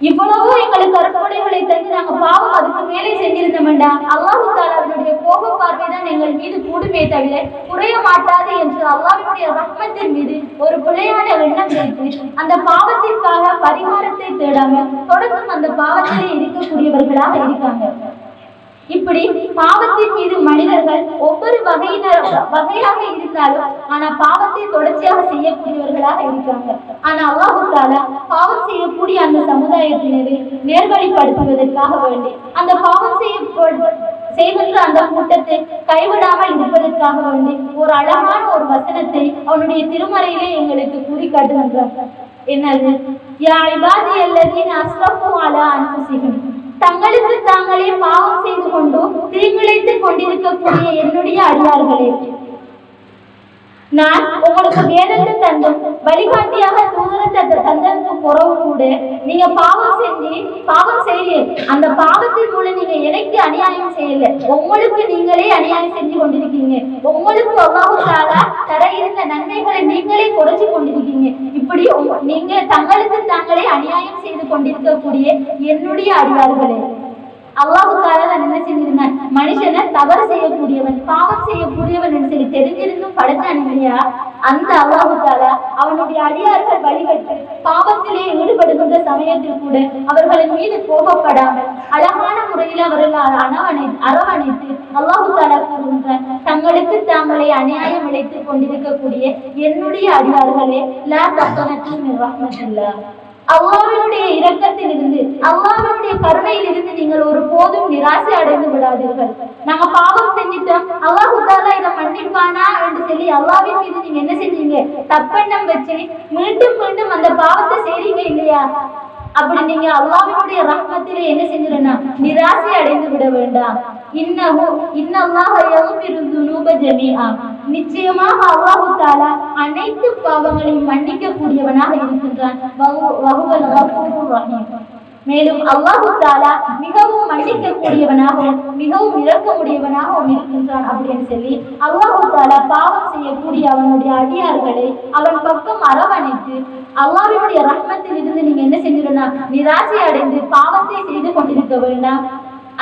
இவ்வளவோ எங்களுக்கு அற்புடைகளை தந்து நாங்க பாவம் அதுக்கு மேலே செஞ்சிருந்தோம்டா அல்லாஹ் தஆலாவினுடைய கோப பார்வைதான் எங்கள் மீது கூடுமே தவிர குறைய மாட்டாது என்று அல்லாஹ்வினுடைய ரஹ்மத்தின் மீது ஒரு பிழையான எண்ணம் வைத்து அந்த பாவத்திற்காக பரிகாரத்தை தேடாமல் தொடர்ந்து அந்த பாவத்திலே இருக்கக்கூடியவர்களாக இருக்காங்க. இப்படி பாவத்தின் மீது மனிதர்கள் ஒவ்வொரு வகையாக இருந்தாலும் ஆனா பாவத்தை தொடர்ச்சியாக செய்யக்கூடியவர்களாக இருக்காங்க. ஆனா அல்லாஹ் தஆலா பாவம் செய்யக்கூடிய அந்த சமுதாயத்தினரை நேர்வழிப்படுத்துவதற்காக வேண்டி அந்த பாவம் செய்கின்ற அந்த கூட்டத்தை கைவிடாமல் இருப்பதற்காக வேண்டி ஒரு அழகான ஒரு வசனத்தை அவனுடைய திருமறையிலே எங்களுக்கு கூறி காட்டுகின்றார். என்னது? யா இபாதி அல்லதீன அஸ்ரஃபு அலா அன்ஃபுஸிஹிம், தங்களுக்கு தாங்களே பாவம் செய்து கொண்டு தீங்கிழைத்துக் கொண்டிருக்கக்கூடிய என்னுடைய அடியார்களே, நான் உங்களுக்கு வேதத்தை தந்தும் வழிகாட்டியாக தூதரத்தை தந்ததுக்கு பிறகு கூட நீங்க பாவம் செய்ய அந்த பாவத்தின் மூலம் நீங்க எனக்கு அநியாயம் செய்யல, உங்களுக்கு நீங்களே அநியாயம் செஞ்சு கொண்டிருக்கீங்க, உங்களுக்கு அல்லாஹ் தஆலா தர இருந்த நன்மைகளை நீங்களே குறைச்சு கொண்டிருக்கீங்க. இப்படி நீங்க தங்களுக்கு தாங்களே அநியாயம் செய்து கொண்டிருக்கக்கூடிய என்னுடைய அடியார்களே, அல்லாஹ் தஆலா என்ன செஞ்சிருந்தான்? மனுஷனை தவறு செய்யக்கூடியவன் பாவம் செய்யக்கூடியவன் என்று சொல்லி தெரிஞ்சிருந்தும் படைச்சான் இல்லையா? அந்த அல்லாஹ் தஆலா அவனுடைய அடியார்கள் வழிகட்டு பாவத்திலே ஈடுபடுகின்ற சமயத்தில் கூட அவர்களின் மீது கோபப்படாமல் அழகான முறை முறையில் அவர்கள் அரவணைத்து அல்லாஹு தஆலா கூறுகின்றான், தங்களுக்கு தாங்களே அநியாயம் இழைத்துக் கொண்டிருக்கக்கூடிய என்னுடைய அடியார்களே, லா தக்னது மின் ரஹ்மத்தில்லாஹ், அல்லாஹ்வினுடைய இரக்கத்திலிருந்து அல்லாஹ்வினுடைய கருணையிலிருந்து நீங்கள் ஒரு போதும் நிராசை அடைந்து விடாதீர்கள். நாங்க பாவம் செஞ்சிட்டோம், அல்லாஹ் தஆலா இதை மன்னிப்பானா என்று சொல்லி அல்லாஹ்வின் மீது நீங்க என்ன செஞ்சீங்க, தப்பெண்ணம் வச்சு மீண்டும் மீண்டும் அந்த பாவத்தை செய்றீங்க இல்லையா? அப்படி நீங்க அல்லாஹ்வினுடைய ரஹ்மத்திலே என்ன செஞ்சிருந்தா நிராசை அடைந்து விட வேண்டாம். இன்னல்லாஹ யக்ஃபிரு ذுனூப ஜமீஆ, நிச்சயமாக அல்லாஹ் தஆலா அனைத்து பாவங்களையும் மன்னிக்க கூடியவனாக இருக்கின்றான். வஹுவல் கஃபூருர் ரஹீம், மேலும் அல்லாஹ் தஆலா மிகவும் மன்னிக்க கூடியவனாகவும் மிகவும் இரக்கமுடையவனாகவும் இருக்கின்றான் அப்படின்னு சொல்லி அல்லாஹ் தஆலா பாவம் செய்யக்கூடிய அவனுடைய அடியார்களை அவன் பக்கம் அரவணைத்து அல்லாஹ்வினுடைய ரஹ்மத்தில் இருந்து நீங்க என்ன செஞ்சிடலாம், நிராசை அடைந்து பாவத்தை செய்து கொண்டிருக்க வேண்டாம்.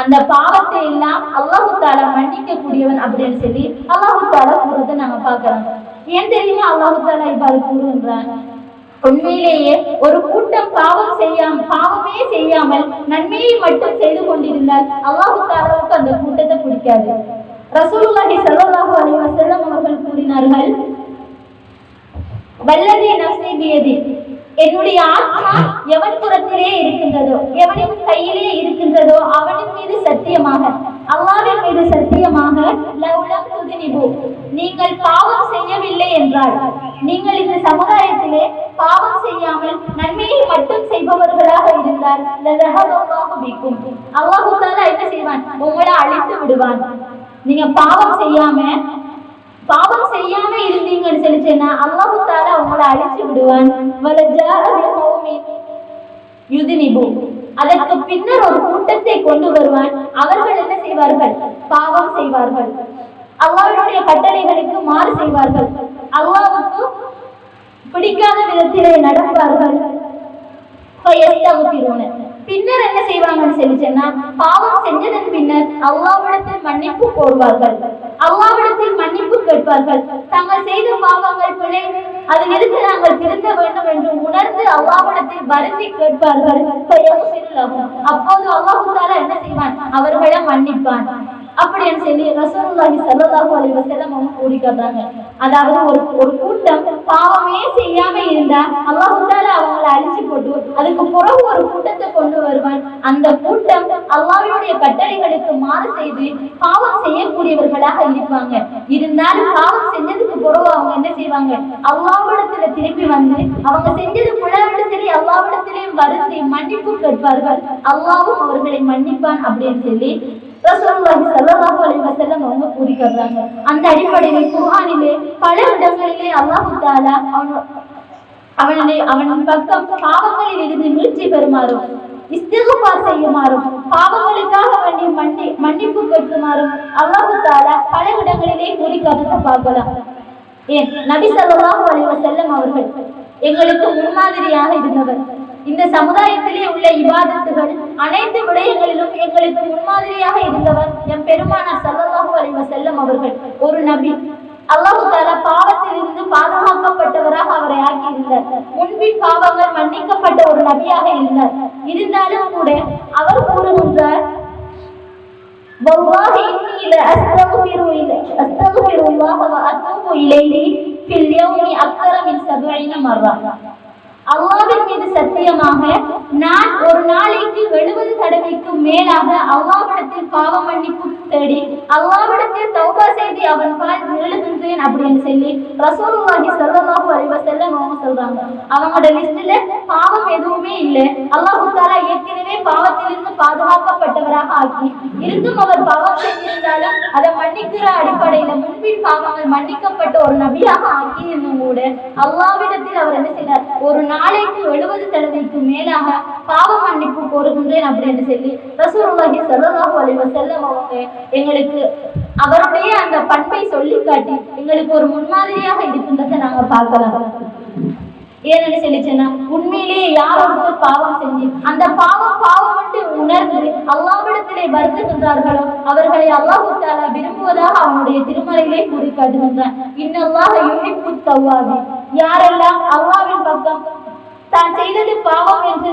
அந்த பாவத்தை எல்லாம் அல்லாஹ் தஆலா மன்னிக்க கூடியவன் அப்படின்னு சொல்லி அல்லாஹ் தஆலா கூறுறதை நாங்க பார்க்கலாம். ஏன் தெரியுமா அல்லாஹ் தஆலா இவ்வாறு கூறுகின்றான்? உண்மையிலேயே ஒரு கூட்டம் பாவமே செய்யாமல் நன்மையை மட்டும் செய்து கொண்டிருந்தால் அல்லாஹ் தஆலாவுக்கு அந்த கூட்டத்தை பிடிக்காது. ரசூலுல்லாஹி ஸல்லல்லாஹு அலைஹி வஸல்லம் அவர்கள் கூறினார்கள், வல்லதி நஃப்ஸி பியதி, என்னுடைய ஆத்மா எவன் புறத்திலே இருக்கின்றதோ, எவனின் கையிலே இருக்கின்றதோ அவனின் மீது சத்தியமாக, அல்லாஹ்வின் மீது சத்தியமாக, லவ்லம் துதினிபு, நீங்கள் பாவம் செய்யவில்லை என்றால், நீங்கள் இந்த சமுதாயத்திலே பாவம் செய்யாமல் நன்மையை மட்டும் செய்பவர்களாக இருந்தால், லதஹபல்லாஹு பிக்கும், அல்லாஹ் தஆலா என்ன செய்வான், உங்களை அழித்து விடுவான். நீங்க பாவம் செய்யாம இருந்தீங்கன்னு சொல்லிச்சேன்னா அல்லாஹ் தஆலா உங்களை அழிச்சு விடுவான். அதற்கு பின்னர் ஒரு கூட்டத்தை கொண்டு வருவான், அவர்கள் என்ன செய்வார்கள், பாவம் செய்வார்கள், அல்லாஹ்வுடைய கட்டளைகளுக்கு மாறு செய்வார்கள், அல்லாஹ்வுக்கு பிடிக்காத விதத்திலே நடப்பார்கள். பின்னர் என்ன செய்வாங்கன்னு சொல்லிச்சேன்னா பாவம் செஞ்சதன் பின்னர் அல்லாஹ்விடத்தில் மன்னிப்பு கோருவார்கள், அல்லாஹ்விடத்தில் மன்னிப்பு கேட்பார்கள். தாங்கள் செய்த பாவங்கள் பிழை, அதிலிருந்து நாங்கள் திருந்த வேண்டும் என்று உணர்ந்து அல்லாஹ்விடத்தில் வருந்தி கேட்பார்கள். அப்போது அல்லாஹ் தஆலா என்ன செய்வான், அவர்களை மன்னிப்பான் அப்படின்னு சொல்லி ரசூலுல்லாஹி ஸல்லல்லாஹு அலைஹி வஸல்லம் அவங்க கூறிக்கிறாங்க. அதாவது ஒரு கூட்டம் பாவமே செய்யாம இருந்தா அல்லாஹ் தஆலா அவங்களை அழிச்சு போட்டு அதுக்கு பிறகு ஒரு கூட்டத்தை கொண்டு வருவான். அந்த கூட்டம் அல்லாஹ்வுடைய கட்டளைகளுக்கு மாறு செய்து பாவம் செய்யக்கூடியவர்களாக இருப்பாங்க. இருந்தாலும் பாவம் செஞ்சதுக்கு பிறகு அவங்க என்ன செய்வாங்க, அல்லாஹ்விடத்துல திருப்பி வந்து அவங்க செஞ்சது பிழைன்னு சரி அல்லாஹ்விடத்திலே வருந்தி மன்னிப்பு கேட்பார்கள். அல்லாஹ்வும் அவர்களை மன்னிப்பான் அப்படின்னு சொல்லி ரசூலுல்லாஹி ஸல்லல்லாஹு அலைஹி வஸல்லம் அவங்க கூறிக்கிறாங்க. அந்த அடிப்படையில் குர்ஆனிலே பல இடங்களிலே அல்லாஹ் தஆலா அவன் பக்கம் பாவங்களில் இருந்து மீட்சி பெறுமாறும், இஸ்திக்ஃபார் செய்யுமாறும், பாவங்களுக்காக வேண்டி மன்னிப்பு கேட்குமாறும் அல்லாஹ் தஆலா பல இடங்களிலே கூறிக்கிறத பார்க்கலாம். ஏன் நபி ஸல்லல்லாஹு அலைஹி வஸல்லம் அவர்கள் எங்களுக்கு முன்மாதிரியாக இருந்தவர். இந்த சமுதாயத்திலே உள்ள இபாதத்துகள் அனைத்து விடயங்களிலும் எங்களுக்கு முன்மாதிரியாக இருந்தவர் எம் பெருமானார் ஸல்லல்லாஹு அலைஹி வஸல்லம் அவர்கள். ஒரு நபி, அல்லாஹ் தஆலா பாவத்திலிருந்து பாதுகாக்கப்பட்டவராக அவரை ஆக்கியிருந்தார். முன்பின் பாவங்கள் மன்னிக்கப்பட்ட ஒரு நபியாக இருந்தார். இருந்தாலும் கூட அவர் கூறுகின்றார், வல்லாஹி இன்னி லஅஸ்தக்ஃபிருல்லாஹ வ அத்தூபு இலைஹி ஃபில் யௌமி அக்ஸர மின் 70 மர்ரா. அல்லாஹ்வின் மீது சத்தியமாக நான் ஒரு நாளைக்கு 70 தடவைக்கு மேலாக அல்லாஹ்விடத்தில் பாவ மன்னிப்பு தேடி அல்லாஹ்விடத்தில் தௌபா செய்து அவன் பால் விழுகின்றேன் அப்படின்னு சொல்லி ரசூலுல்லாஹி ஸல்லல்லாஹு அலைஹி வஸல்லம் அவங்க சொல்றாங்க. அவங்களோட லிஸ்ட்ல பாவம் எதுவுமே இல்லை. அல்லாஹ் தஆலா ஏற்கனவே பாவத்திலிருந்து பாதுகாக்கப்பட்டவராக ஆக்கி இருந்தும் அவர் பாவம் செஞ்சிருந்தாலும் அதை மன்னிக்கிற அடிப்படையில முன்பின் பாவங்கள் மன்னிக்கப்பட்ட ஒரு நபியாக ஆக்கி இருந்தும் கூட அல்லாஹ்விடத்தில் அவர் என்ன செய்தார், ஒரு நாளைக்கு 70 தடவைக்கு மேலாக பாவ மன்னிப்பு கோருகின்றேன் அப்படின்னு சொல்லி ரசூலுல்லாஹி ஸல்லல்லாஹு அலைஹி வஸல்லம் அவங்க எங்களுக்கு அவருடைய அந்த பண்பை சொல்லி காட்டி எங்களுக்கு ஒரு முன்மாதிரியாக இருக்கின்றதை நாங்க பார்க்கலாம். ஏன்னு சொல்லிச்சேன்னா உண்மையிலேயே யார் ஒருத்தர் பாவம் செஞ்சு அந்த பாவம் மட்டும் உணர்ந்து அல்லாஹ்விடத்திலே வருந்துகின்றார்களோ அவர்களை அல்லாஹ் தஆலா விரும்புவதாக அவனுடைய திருமறையிலே கூறி காட்டுகின்றான். இன்னல்லாஹ யுஹிப்புத் தவ்வாபீன், யாரெல்லாம் அல்லாஹ்வின் பக்கம் தான் செய்தது பாவம் என்று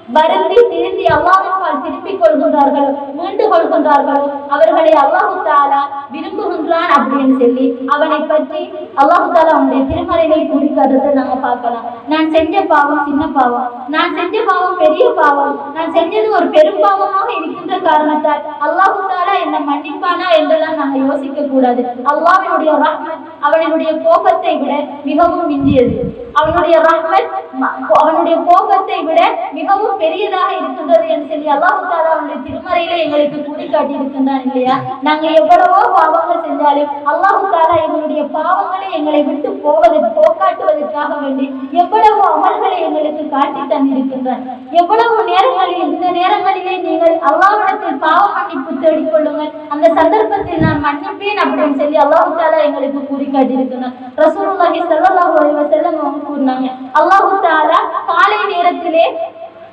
வருந்தி திருந்தி அல்லாஹ்வின் திருப்பிக் கொள்கின்றார்களோ, மீண்டு கொள்கின்றார்களோ அவர்களை அல்லாஹு தாலா விரும்புகின்றான் அப்படின்னு சொல்லி அவனை பற்றி அல்லாஹு தாலா அவனுடைய திருமறையை குறிக்கிறத நாங்க பார்க்கலாம். நான் செஞ்ச பாவம் சின்ன பாவம், நான் செஞ்ச பாவம் பெரிய பாவம், நான் செஞ்சது ஒரு பெரும் பாவமாக இருக்கின்ற காரணத்தால் அல்லாஹு தாலா என்ன மன்னிப்பானா என்றெல்லாம் நாங்க யோசிக்க கூடாது. அல்லாஹ்வினுடைய ரஹ்மத் அவனுடைய கோபத்தை விட மிகவும் மிஞ்சியது. அவனுடைய ரஹ்மத் அவனுடைய கோபத்தை விட மிகவும் பெரியதாக இருக்கின்றது என்று சொல்லி அல்லாஹு தாலா அவனுடைய திருமறையிலே எங்களுக்கு கூறி காட்டி இருக்கின்றான் இல்லையா? நாங்க எவ்வளவோ பாவங்கள் செஞ்சாலும் அல்லாஹு தாலா எங்களுடைய பாவங்களை எங்களை விட்டு போக்காட்டுவதற்காக வேண்டி எவ்வளவு அமல்களை எங்களுக்கு காட்டி தந்திருக்கின்றான். எவ்வளவு நேரங்களில் இந்த நேரங்களிலே நீங்கள் அல்லாஹ்விடத்தில் பாவ மன்னிப்பு தேடிக்கொள்ளுங்கள், அந்த சந்தர்ப்பத்தில் நான் மன்னிப்பேன் அப்படின்னு சொல்லி அல்லாஹு தாலா எங்களுக்கு கூறி காட்டியிருக்கிறான். ரசூலுல்லாஹி ஸல்லல்லாஹு அலைஹி வஸல்லம் அவங்க கூறினாங்க, அல்லாஹு தாலா காலை நேரத்திலே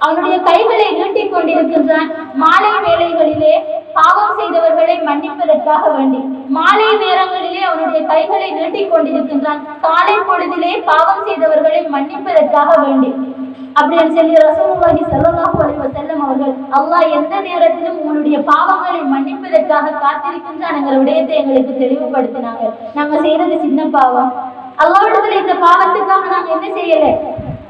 அவனுடைய கைகளை நீட்டிக் கொண்டிருக்கின்றான். மாலை வேளைகளிலே பாவம் செய்தவர்களை மன்னிப்பதற்காக வேண்டி மாலை நேரங்களிலே அவனுடைய கைகளை நீட்டிக் கொண்டிருக்கின்றான். காலை பொழுதிலே பாவம் செய்தவர்களை மன்னிப்பதற்காக வேண்டி அப்படின்னு சொல்லி ரசூலுல்லாஹி ஸல்லல்லாஹு அலைஹி வஸல்லம் அவர்கள் அல்லாஹ் எந்த நேரத்திலும் உங்களுடைய பாவங்களை மன்னிப்பதற்காக காத்திருக்கின்றான்ங்கிற விடயத்தை எங்களுக்கு தெளிவுபடுத்தினாங்க. நாங்க செய்யறது சின்ன பாவம், அல்லாஹ்விடத்துல இந்த பாவத்துக்காக நாங்க என்ன செய்யல,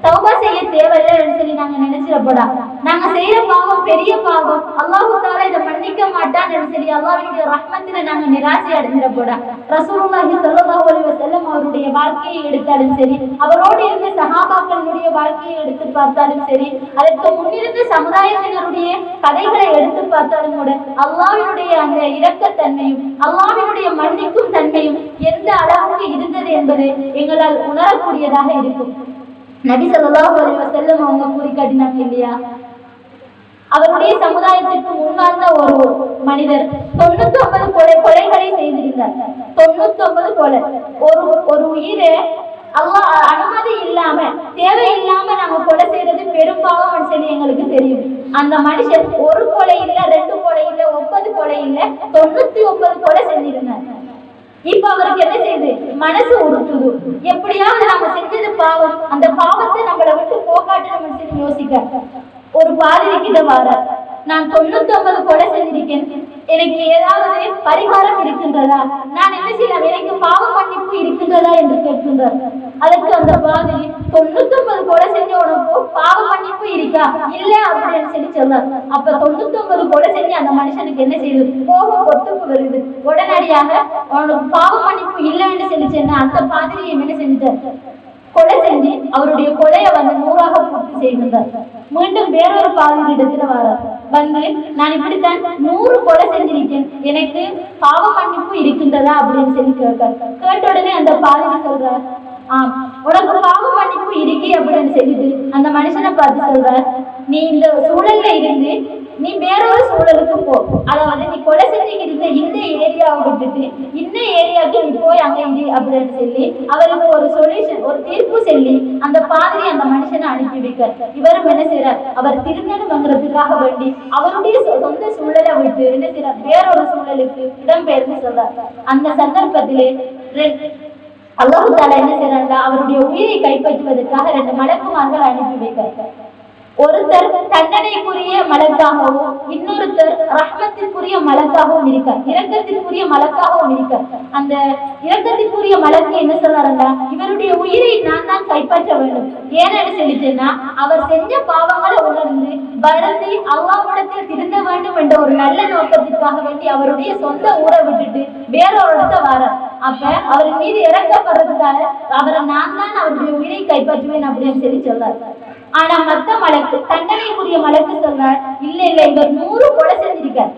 தௌபா செய்ய தேவையில்லைன்னு சொல்லி நாங்க நினைச்சிடப்படா. நாங்க செய்யற பாவம் பெரிய பாவம், அல்லாஹு தாலா இதை மன்னிக்க மாட்டான்னு சொல்லி அல்லாஹ்வுடைய ரஹ்மத்துல நாங்க நிராசை அடைஞ்சிடப்படா. ரசூலுல்லாஹி ஸல்லல்லாஹு அலைஹி வஸல்லம் அவருடைய வாழ்க்கையை எடுத்தாலும் சரி, அவரோடு இருந்த சஹாபாக்களுடைய வாழ்க்கையை எடுத்து பார்த்தாலும் சரி, அதற்கு முன்னிருந்த சமுதாயத்தினருடைய கதைகளை எடுத்து பார்த்தாலும் கூட அல்லாஹ்வினுடைய அந்த இரக்கத்தன்மையும் அல்லாஹ்வினுடைய மன்னிக்கும் தன்மையும் எந்த அளவுக்கு இருந்தது என்பது எங்களால் உணரக்கூடியதாக இருக்கும். நபி ஸல்லல்லாஹு அலைஹி வஸல்லம் அவங்க கூறி காட்டினாங்க இல்லையா, அவருடைய சமுதாயத்திற்கு முன்வாழ்ந்த ஒரு மனிதர் 99 கொலைகளை செய்திருந்தார். 99 கொலை. ஒரு உயிரை அல்லாஹ் அனுமதி இல்லாம தேவையில்லாம நாங்க கொலை செய்யறது பெரும்பாலும் சொல்லி எங்களுக்கு தெரியும். அந்த மனுஷன் ஒரு கொலை இல்ல, 2 கொலை இல்ல, 9 கொலை இல்ல, 99 கொலை செஞ்சிருந்தார். இப்ப அவருக்கு என்ன செய்யுது, மனசு உறுத்துது. எப்படியாவது நாம செஞ்சது பாவம், அந்த பாவத்தை நம்மளை விட்டு போக்காட்டணும் சொல்லி யோசிக்க ஒரு பாதிரி கிட்ட வர, நான் 99 கொலை செஞ்சிருக்கேன், எனக்கு ஏதாவது பரிகாரம் இருக்கின்றதா, நான் என்ன செய்யலாம், எனக்கு பாவ மன்னிப்பு இருக்கின்றதா என்று கேட்கின்றார். அதற்கு அந்த பாதிரி 99 கொலை செஞ்ச உனக்கு பாவ மன்னிப்பு இருக்கா, இல்ல அப்படின்னு சொல்லி சொல்றார். அப்ப 99 கொலை செஞ்சு அந்த மனுஷனுக்கு என்ன செய்யுது, கோபம் ஒத்துக்கு வருது. உடனடியாக அவனுக்கு பாவ மன்னிப்பு இல்லைன்னு சொல்லி சொன்ன அந்த பாதிரியை என்ன செஞ்சுட்டார், கொலை செஞ்சு அவருடைய கொலையை 100ஆக பூர்த்தி செய்கின்றார். மீண்டும் வேறொரு பாதிரி இடத்துல வந்து நான் இப்படித்தான் 100 கொலை செஞ்சிருக்கேன், எனக்கு பாவ மன்னிப்பு இருக்கின்றதா அப்படின்னு சொல்லி கேட்ட உடனே அந்த பாதிரி சொல்றார், உனக்கு பாவ மன்னிப்பு இருக்கே அப்படின்னு சொல்லிட்டு அந்த மனுஷனை பார்த்து சொல்றார், நீ இந்த சூழல்ல இருந்து நீ வேறொரு சூழலுக்கு போ, அதாவது நீ கொலை செஞ்சுக்கிட்டு இந்த ஏரியாவை விட்டுட்டு இந்த ஏரியாவுக்கு நீ போய் அங்க இரு அப்படின்னு சொல்லி அவருக்கு ஒரு சொல்யூஷன், ஒரு தீர்ப்பு சொல்லி அந்த பாதிரி அந்த மனுஷனை அனுப்பி வைக்க. இவரும் என்ன செய்யறார், அவர் திருந்தணுங்கிறதுக்காக வேண்டி அவருடைய சொந்த சூழலை விட்டு என்ன செய்யறார், வேறொரு சூழலுக்கு இடம்பெயர்ந்து சொல்றார். அந்த சந்தர்ப்பத்திலே அல்லாஹ் தஆலா என்ன செய்யறாங்க, அவருடைய உயிரை கைப்பற்றுவதற்காக 2 மலக்குமார்கள் அனுப்பி வைக்கிறார். ஒருத்தர் தண்டனைக்குரிய மலக்காகவும் இன்னொருத்தர் ரஹ்மத்திற்குரிய மலக்காகவும் இருக்கார், இரக்கத்திற்குரிய மலக்காகவும் இருக்கார். அந்த இரக்கத்திற்குரிய மலக்கு என்ன சொல்றாருன்னா, இவருடைய உயிரை நான் தான் கைப்பற்ற வேண்டும். ஏன்னு சொல்லிட்டேன்னா அவர் செஞ்ச பாவங்களை உணர்ந்து வருந்தி அல்லாஹ்விடத்தில் திருந்த வேண்டும் என்ற ஒரு நல்ல நோக்கத்திற்காக வேண்டி அவருடைய சொந்த ஊரை விட்டுட்டு வேறொரு இடத்த வரார். அப்ப அவர் மீது இறக்கப்படுறதுக்காக அவரை நான் தான் அவருடைய உயிரை கைப்பற்றுவேன் அப்படின்னு சொல்லி சொல்றாரு. ஆனா மத்த மலக்கு, தண்டனைக்குரிய மலக்கு சொல்றார், இல்ல இல்ல இவர் 100 கொலை செஞ்சிருக்கார்,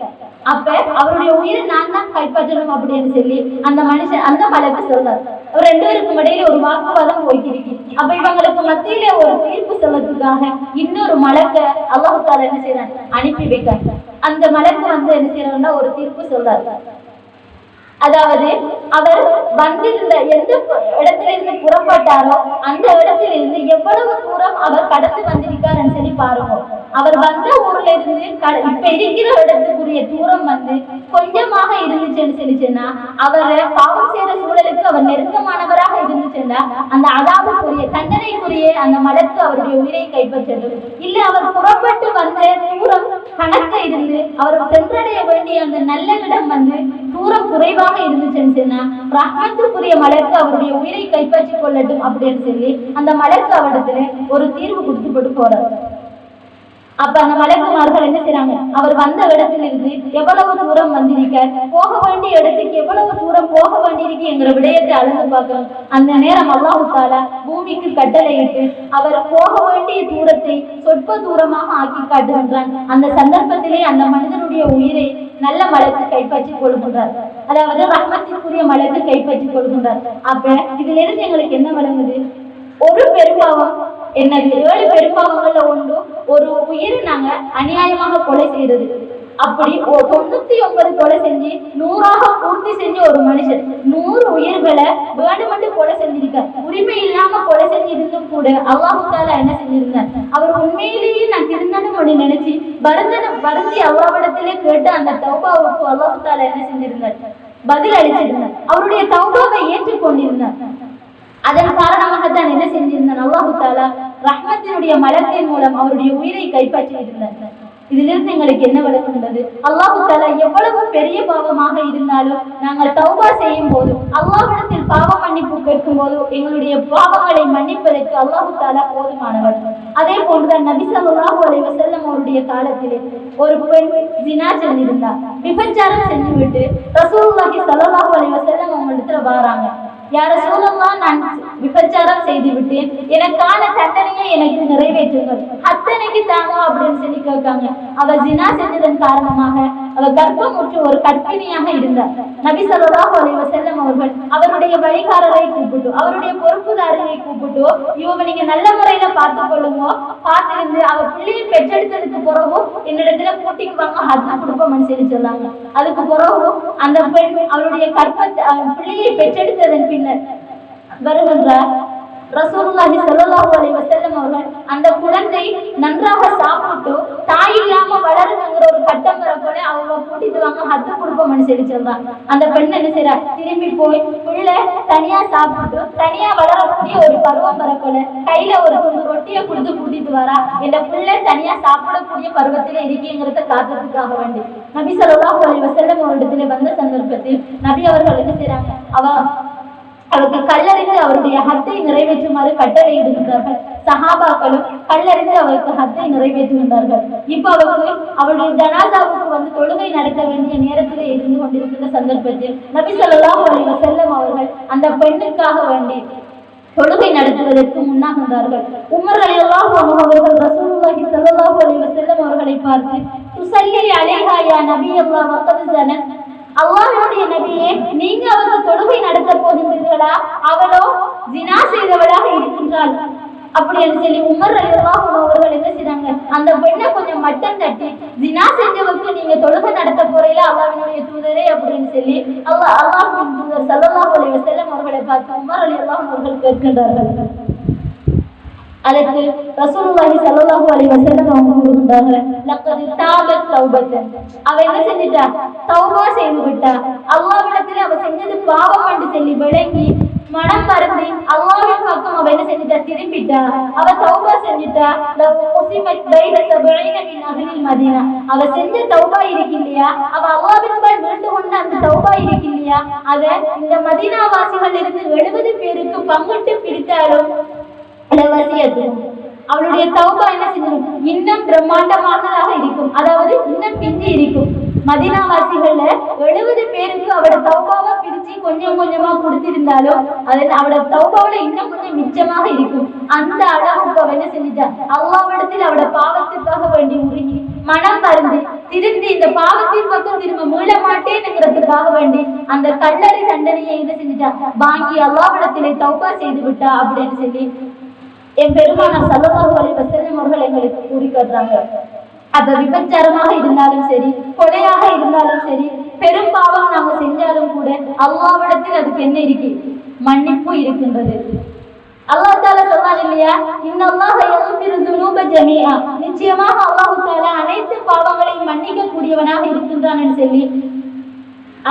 அப்ப அவருடைய உயிரை நான் தான் கைப்பற்றணும் அப்படின்னு சொல்லி அந்த மனுஷன் அந்த மலக்கு சொல்றார். 2 பேருக்கும் இடையில ஒரு வாக்குவாதம் போய்க்கிருக்கு. அப்ப இவங்களுக்கு மத்தியில ஒரு தீர்ப்பு சொல்றதுக்காக இன்னொரு மலக்க அல்லாஹ் தஆலா என்ன செய்யறான், அனுப்பி வைக்கிறார். அந்த மலக்கு வந்து என்ன செய்யறாருன்னா ஒரு தீர்ப்பு சொல்றாரு. அதாவது அவர் வந்திருந்த எந்த இடத்திலிருந்து புறப்பட்டாரோ அந்த இடத்திலிருந்து எவ்வளவு தூரம் அவர் கடந்து வந்திருக்காருன்னு சொல்லி பாருங்க. அவர் வந்த ஊர்ல இருந்து இப்ப இருக்கிற இடத்துக்குரிய தூரம் வந்து கொஞ்சமாக இருந்துச்சுன்னு சொல்லிச்சுன்னா அவரை பாவம் செய்யற சூழலுக்கு அவர் நெருக்கமானவராக இருந்துச்சுன்னா அந்த அதாபுக்குரிய தண்டனைக்குரிய அந்த மலக்கு அவருடைய உயிரை கைப்பற்றணும். இல்ல அவர் புறப்பட்டு வந்த தூரம் கணக்க இருந்து அவர் சென்றடைய வேண்டிய அந்த நல்ல இடம் வந்து தூரம் குறைவாக இருந்துச்சுன்னு சொன்னா ரஹ்மத்துக்குரிய மலக்கு அவருடைய உயிரை கைப்பற்றிக் கொள்ளட்டும் அப்படின்னு சொல்லி அந்த மலக்கு அவரிடத்துல ஒரு தீர்வு கொடுத்து போட்டு போறாரு. அப்ப அந்த மலக்குமார்கள் என்ன செய்றாங்க, அவர் வந்த இடத்திலிருந்து எவ்வளவு தூரம் வந்திருக்க, போக வேண்டிய இடத்துக்கு எவ்வளவு தூரம் போக வேண்டியிருக்கு என்கிற விடயத்தை அளந்து பார்க்கணும். அந்த நேரம் அல்லாஹ் தஆலா பூமிக்கு கட்டளையிட்டு அவர் போக வேண்டிய தூரத்தை சொற்ப தூரமாக ஆக்கி காட்டுகின்றான். அந்த சந்தர்ப்பத்திலே அந்த மனிதனுடைய உயிரை நல்ல மலக்கு கைப்பற்றிக் கொள்கின்றார். அதாவது ரஹ்மத்திற்குரிய மலக்கு கைப்பற்றிக் கொள்கின்றார். அப்ப இதுல இருந்து எங்களுக்கு என்ன வழங்குது, ஒரு பெரும்பாவம் என்னது, 7 பெரும்பாவங்கள்ல ஒன்று ஒரு உயிரை நாங்க அநியாயமாக கொலை செய்யறது. அப்படி 99 கொலை செஞ்சு 100ஆக பூர்த்தி செஞ்ச ஒரு மனுஷன் 100 உயிர்களை வேண்டுமென்று கொலை செஞ்சிருக்க, உரிமை இல்லாம கொலை செஞ்சிருந்தும் கூட அல்லாஹ் தஆலா என்ன செஞ்சிருந்தார், அவர் உண்மையிலேயே நான் திருந்தணும் அப்படின்னு நினைச்சு வருந்தி அல்லாஹ்விடத்திலே கேட்டு அந்த தௌபாவுக்கு அல்லாஹ் தஆலா என்ன செஞ்சிருந்தார், பதில் அளிச்சிருந்தார். அவருடைய தௌபாவை ஏற்றுக்கொண்டிருந்தார். அதன் காரணமாக தான் என்ன செஞ்சிருந்தான், அல்லாஹ் தஆலா ரஹ்மத்தினுடைய மலக்கின் மூலம் அவருடைய உயிரை கைப்பற்றி இருந்தார். இதிலிருந்து எங்களுக்கு என்ன விளக்குகிறது, அல்லாஹ் தஆலா எவ்வளவு பெரிய பாவமாக இருந்தாலும் நாங்கள் தௌபா செய்யும் போது அல்லாஹ்விடத்தில் பாவ மன்னிப்பு கேட்கும் போது எங்களுடைய பாவங்களை மன்னிப்பதற்கு அல்லாஹ் தஆலா போதுமானவர். அதே போன்றுதான் நபி ஸல்லல்லாஹு அலைஹி வஸல்லம் அவருடைய காலத்திலே ஒரு பெண் ஜினா செய்திருந்தார். விபச்சாரம் செஞ்சுவிட்டு ரசூலுல்லாஹி ஸல்லல்லாஹு அலைஹி வஸல்லம் அவங்களிடத்துல வராங்க. யா ரசூலல்லாஹ், நான் விபச்சாரம் செய்து விட்டேன், எனக்கான தண்டனையை எனக்கு நிறைவேற்றுங்கள், அத்தனைக்கு தாங்க அப்படின்னு சொல்லி கேட்காங்க. அவ ஜினா செஞ்சதன் காரணமாக அவ கர்ப்பமுற்று ஒரு கர்ப்பிணியாக இருந்தார். நபி ஸல்லல்லாஹு அலைஹி வஸல்லம் அவர்கள் அவருடைய வழிகாரரை கூப்பிட்டு அவருடைய பொறுப்புதாரியை கூப்பிட்டு இவங்க நீங்க நல்ல முறையில பார்த்து கொள்ளுங்க, பார்த்திருந்து அவ பிள்ளையை பெற்றெடுத்ததுக்கு பிறகு என்னிடத்துல கூட்டிக்கு வாங்க, ஹஜ் கொடுப்போம்னு சொல்லி சொன்னாங்க. அதுக்கு பிறகு அந்த பெண் அவருடைய பிள்ளையை பெற்றெடுத்ததன் பின்னர் வருகின்றார். ரசூலுல்லாஹி ஸல்லல்லாஹு அலைஹி வஸல்லம் அவர்கள் அந்த குழந்தை நன்றாக சாப்பிட்டு தாய் இல்லாம வளருங்கிற ஒரு கட்டம் வரப்போல அவங்க கூட்டிட்டு வாங்க, ஹஜ் கொடுப்போம்னு சொல்லி சொல்றாங்க. அந்த பெண் என்ன செய்யறா, திரும்பி போய் பிள்ளை தனியா சாப்பிட்டு தனியா வளரக்கூடிய ஒரு பருவம் வரப்போல கையில ஒரு துண்டு ரொட்டியை கொடுத்து கூட்டிட்டு வரா. இந்த பிள்ளை தனியா சாப்பிடக்கூடிய பருவத்துல இருக்கீங்கிறத காத்துறதுக்காக வேண்டி நபி ஸல்லல்லாஹு அலைஹி வஸல்லம் அவரிடத்துல வந்த சந்தர்ப்பத்தில் நபி அவர்கள் என்ன செய்யறாங்க, அவருக்கு கல்லறிந்து அவருடைய ஹத்தை நிறைவேற்றுமாறு கட்டளையிடுகின்றார்கள். சஹாபாக்களும் கல்லறிந்து அவருக்கு ஹத்தை நிறைவேற்றுகின்றார்கள். இப்ப அவருக்கு அவருடைய ஜனாசாவுக்கு வந்து தொழுகை நடத்த வேண்டிய நேரத்தில் இருந்து கொண்டிருக்கிற சந்தர்ப்பத்தில் நபி ஸல்லல்லாஹு அலைஹி வஸல்லம் அவர்கள் அந்த பெண்ணுக்காக வேண்டி தொழுகை நடத்துவதற்கு முன்னாகின்றார்கள். உமர் ரலியல்லாஹு அன்ஹு அவர்கள் ரசூலுல்லாஹி ஸல்லல்லாஹு அலைஹி வஸல்லம் அவர்களை பார்த்து, துஸல்லி அலைஹா யா நபியல்லாஹ் வகத் ஜனத், அல்லாஹ்வுடைய நபியே, நீங்க அவருக்கு தொழுகை நடத்த போகின்றீர்களா, அவளோ ஜினா செய்தவளாக இருக்கின்றாள் அப்படின்னு சொல்லி உமர் ரலியல்லாஹு அன்ஹு அவர்கள் என்ன செய்றாங்க, அந்த பெண்ணை கொஞ்சம் மட்டம் தட்டி, ஜினா செஞ்சவருக்கு நீங்க தொழுகை நடத்த போறீங்களா அல்லாஹ்வுடைய தூதரே அப்படின்னு சொல்லி அல்லாஹ்வின் தூதர் ஸல்லல்லாஹு அலைஹி வஸல்லம் அவர்களை பார்த்து உமர் ரலியல்லாஹு அன்ஹு அவர்கள் கேட்கின்றார்கள். அதற்கு ரசூலுல்லாஹி ஸல்லல்லாஹு அலைஹி வஸல்லம் அவங்க கூறுகின்றாங்க, லக்கத் தாபத் தௌபத்தன், அவ என்ன செஞ்சிட்டா, தௌபா செய்து விட்டா. அல்லாஹ்விடத்தில் அவ செஞ்சது பாவம் என்று சொல்லி விளங்கி மனம் வருந்தி அல்லாஹ்வின் பக்கம் அவ என்ன செஞ்சிட்டா, திரும்பிட்டா. அவ தௌபா செஞ்சிட்டா. முஸிமத் பைன 70 மின் அஹ்லில் மதீனா, அவ செஞ்ச தௌபா இருக்கு இல்லையா, அவ அல்லாஹ்வின் பால் மீண்டு கொண்ட அந்த தௌபா இருக்கு இல்லையா, அத இந்த மதீனா வாசிகள் இருந்து 70 பேருக்கு பங்கிட்டு பிரித்தாலும் அவளுடைய தௌபா என்ன செஞ்சிடும், இன்னும் பிரம்மாண்டமானதாக இருக்கும். அதாவது இன்னும் பிந்தி இருக்கும். மதீனாவாசிகள்ல 70 பேருக்கு அவட தௌபாவை பிரிச்சு கொஞ்சம் கொஞ்சமா கொடுத்திருந்தாலும் அவட தௌபாவில இன்னும் கொஞ்சம் மிச்சமாக இருக்கும். அந்த அளவுக்கு அவ என்ன செஞ்சிட்டா, அல்லாஹ்விடத்தில் அவட பாவத்திற்காக வேண்டி உருகி மனம் மருந்து திருந்தி இந்த பாவத்தின் பக்கம் திரும்ப மீள மாட்டேன்னுங்கிறதுக்காக வேண்டி அந்த கல்லறை தண்டனையை என்ன செஞ்சிட்டா, வாங்கி அல்லாஹ்விடத்திலே தௌபா செய்து விட்டா அப்படின்னு சொல்லி என் பெருமானார் ஸல்லல்லாஹு அலைஹி வஸல்லம் அவர்கள் எங்களுக்கு கூறி காட்டுறாங்க. அது விபச்சாரமாக இருந்தாலும் சரி, கொலையாக இருந்தாலும் சரி, பெரும்பாவம் நாங்க செஞ்சாலும் கூட அல்லாஹ்விடத்தில் அதுக்கு என்ன இருக்கு, மன்னிப்பு இருக்கின்றது. அல்லாஹ் தாலா சொல்றாங்க இல்லையா, இன்னல்லாஹ யக்ஃபிரு துனூப ஜமீஆ, நிச்சயமாக அல்லாஹ் தாலா அனைத்து பாவங்களையும் மன்னிக்க கூடியவனாக இருக்கின்றான் என்று சொல்லி,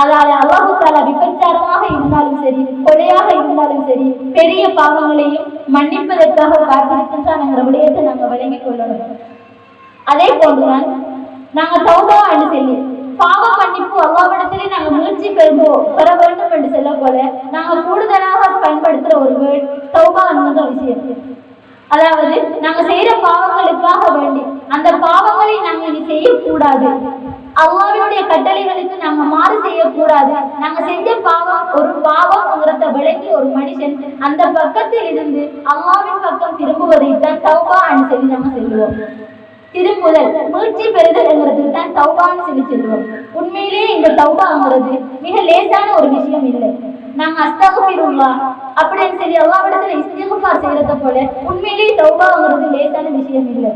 அதாவது அல்லாஹ் தாலா விபச்சாரமாக இருந்தாலும் சரி, கொலையாக இருந்தாலும் சரி, பெரிய பாவங்களையும் மன்னிப்பதற்காக காத்திருக்கின்றான் என்ற விடயத்தை நாங்கள் விளங்கிக் கொள்ளணும். அதே போன்றுதான் நாங்க தௌபா என்று சொல்லி பாவ மன்னிப்பு அல்லாஹ்விடத்திலே நாங்க முயற்சி பெற வேண்டும் என்று சொல்ல போல நாங்க கூடுதலாக பயன்படுத்துற ஒரு வேர்ட் தௌபா என்கிற விஷயம். அதாவது நாங்க செய்யற பாவங்களுக்காக வேண்டி அந்த பாவங்களை நாங்க இனி செய்யக்கூடாது, அல்லாஹ்வுடைய கட்டளைகளுக்கு நாங்க மாறு செய்யக்கூடாது. நாங்க செஞ்ச பாவம் ஒரு பாவம்ங்கிறத விளங்கி ஒரு மனுஷன் அந்த பக்கத்தில் இருந்து அல்லாஹ்வின் பக்கம் திரும்புவதைத்தான் தௌபா என்று சொல்லி நாங்க சொல்லுவோம். திரும்புதல், மீட்சி பெறுதல் என்கிறதுக்கு தான் தௌபான்னு சொல்லி சொல்லுவோம். உண்மையிலேயே இந்த தௌபாங்கிறது மிக லேசான ஒரு விஷயம் இல்லை. நாங்க அஸ்தக்ஃபிருல்லாஹ் அப்படின்னு சொல்லி அல்லாஹ்விடத்துல இஸ்திக்ஃபார் செய்யறத போல உண்மையிலேயே தௌபாங்கிறது லேசான விஷயம் இல்லை.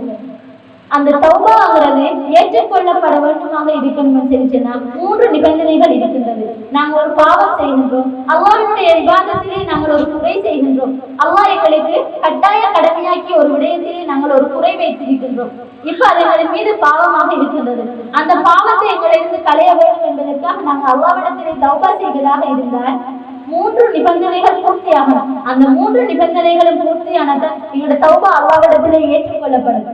அந்த தௌபாங்கிறது ஏற்றுக்கொள்ளப்பட வேண்டுமாக இருக்கணும்னு சொல்லி சொன்னா 3 நிபந்தனைகள் இருக்கின்றது. நாங்க ஒரு பாவம் செய்கின்றோம், அல்லாஹ்வுடைய இபாதத்திலே நாங்கள் ஒரு குறை செய்கின்றோம், அல்லாஹ் எங்களுக்கு கட்டாய கடமையாக்கி ஒரு விடயத்திலே நாங்கள் ஒரு குறை வைத்திருக்கின்றோம். இப்ப அது எங்களின் மீது பாவமாக இருக்கின்றது. அந்த பாவத்தை எங்களிருந்து களைய வேண்டும் என்பதற்காக நாங்கள் அல்லாஹ்விடத்திலே தௌபா செய்வதாக இருந்தால் 3 நிபந்தனைகள் பூர்த்தியாகணும். அந்த 3 நிபந்தனைகளும் பூர்த்தியானதான் எங்களோட தௌபா அல்லாஹ்விடத்திலே ஏற்றுக்கொள்ளப்படும்.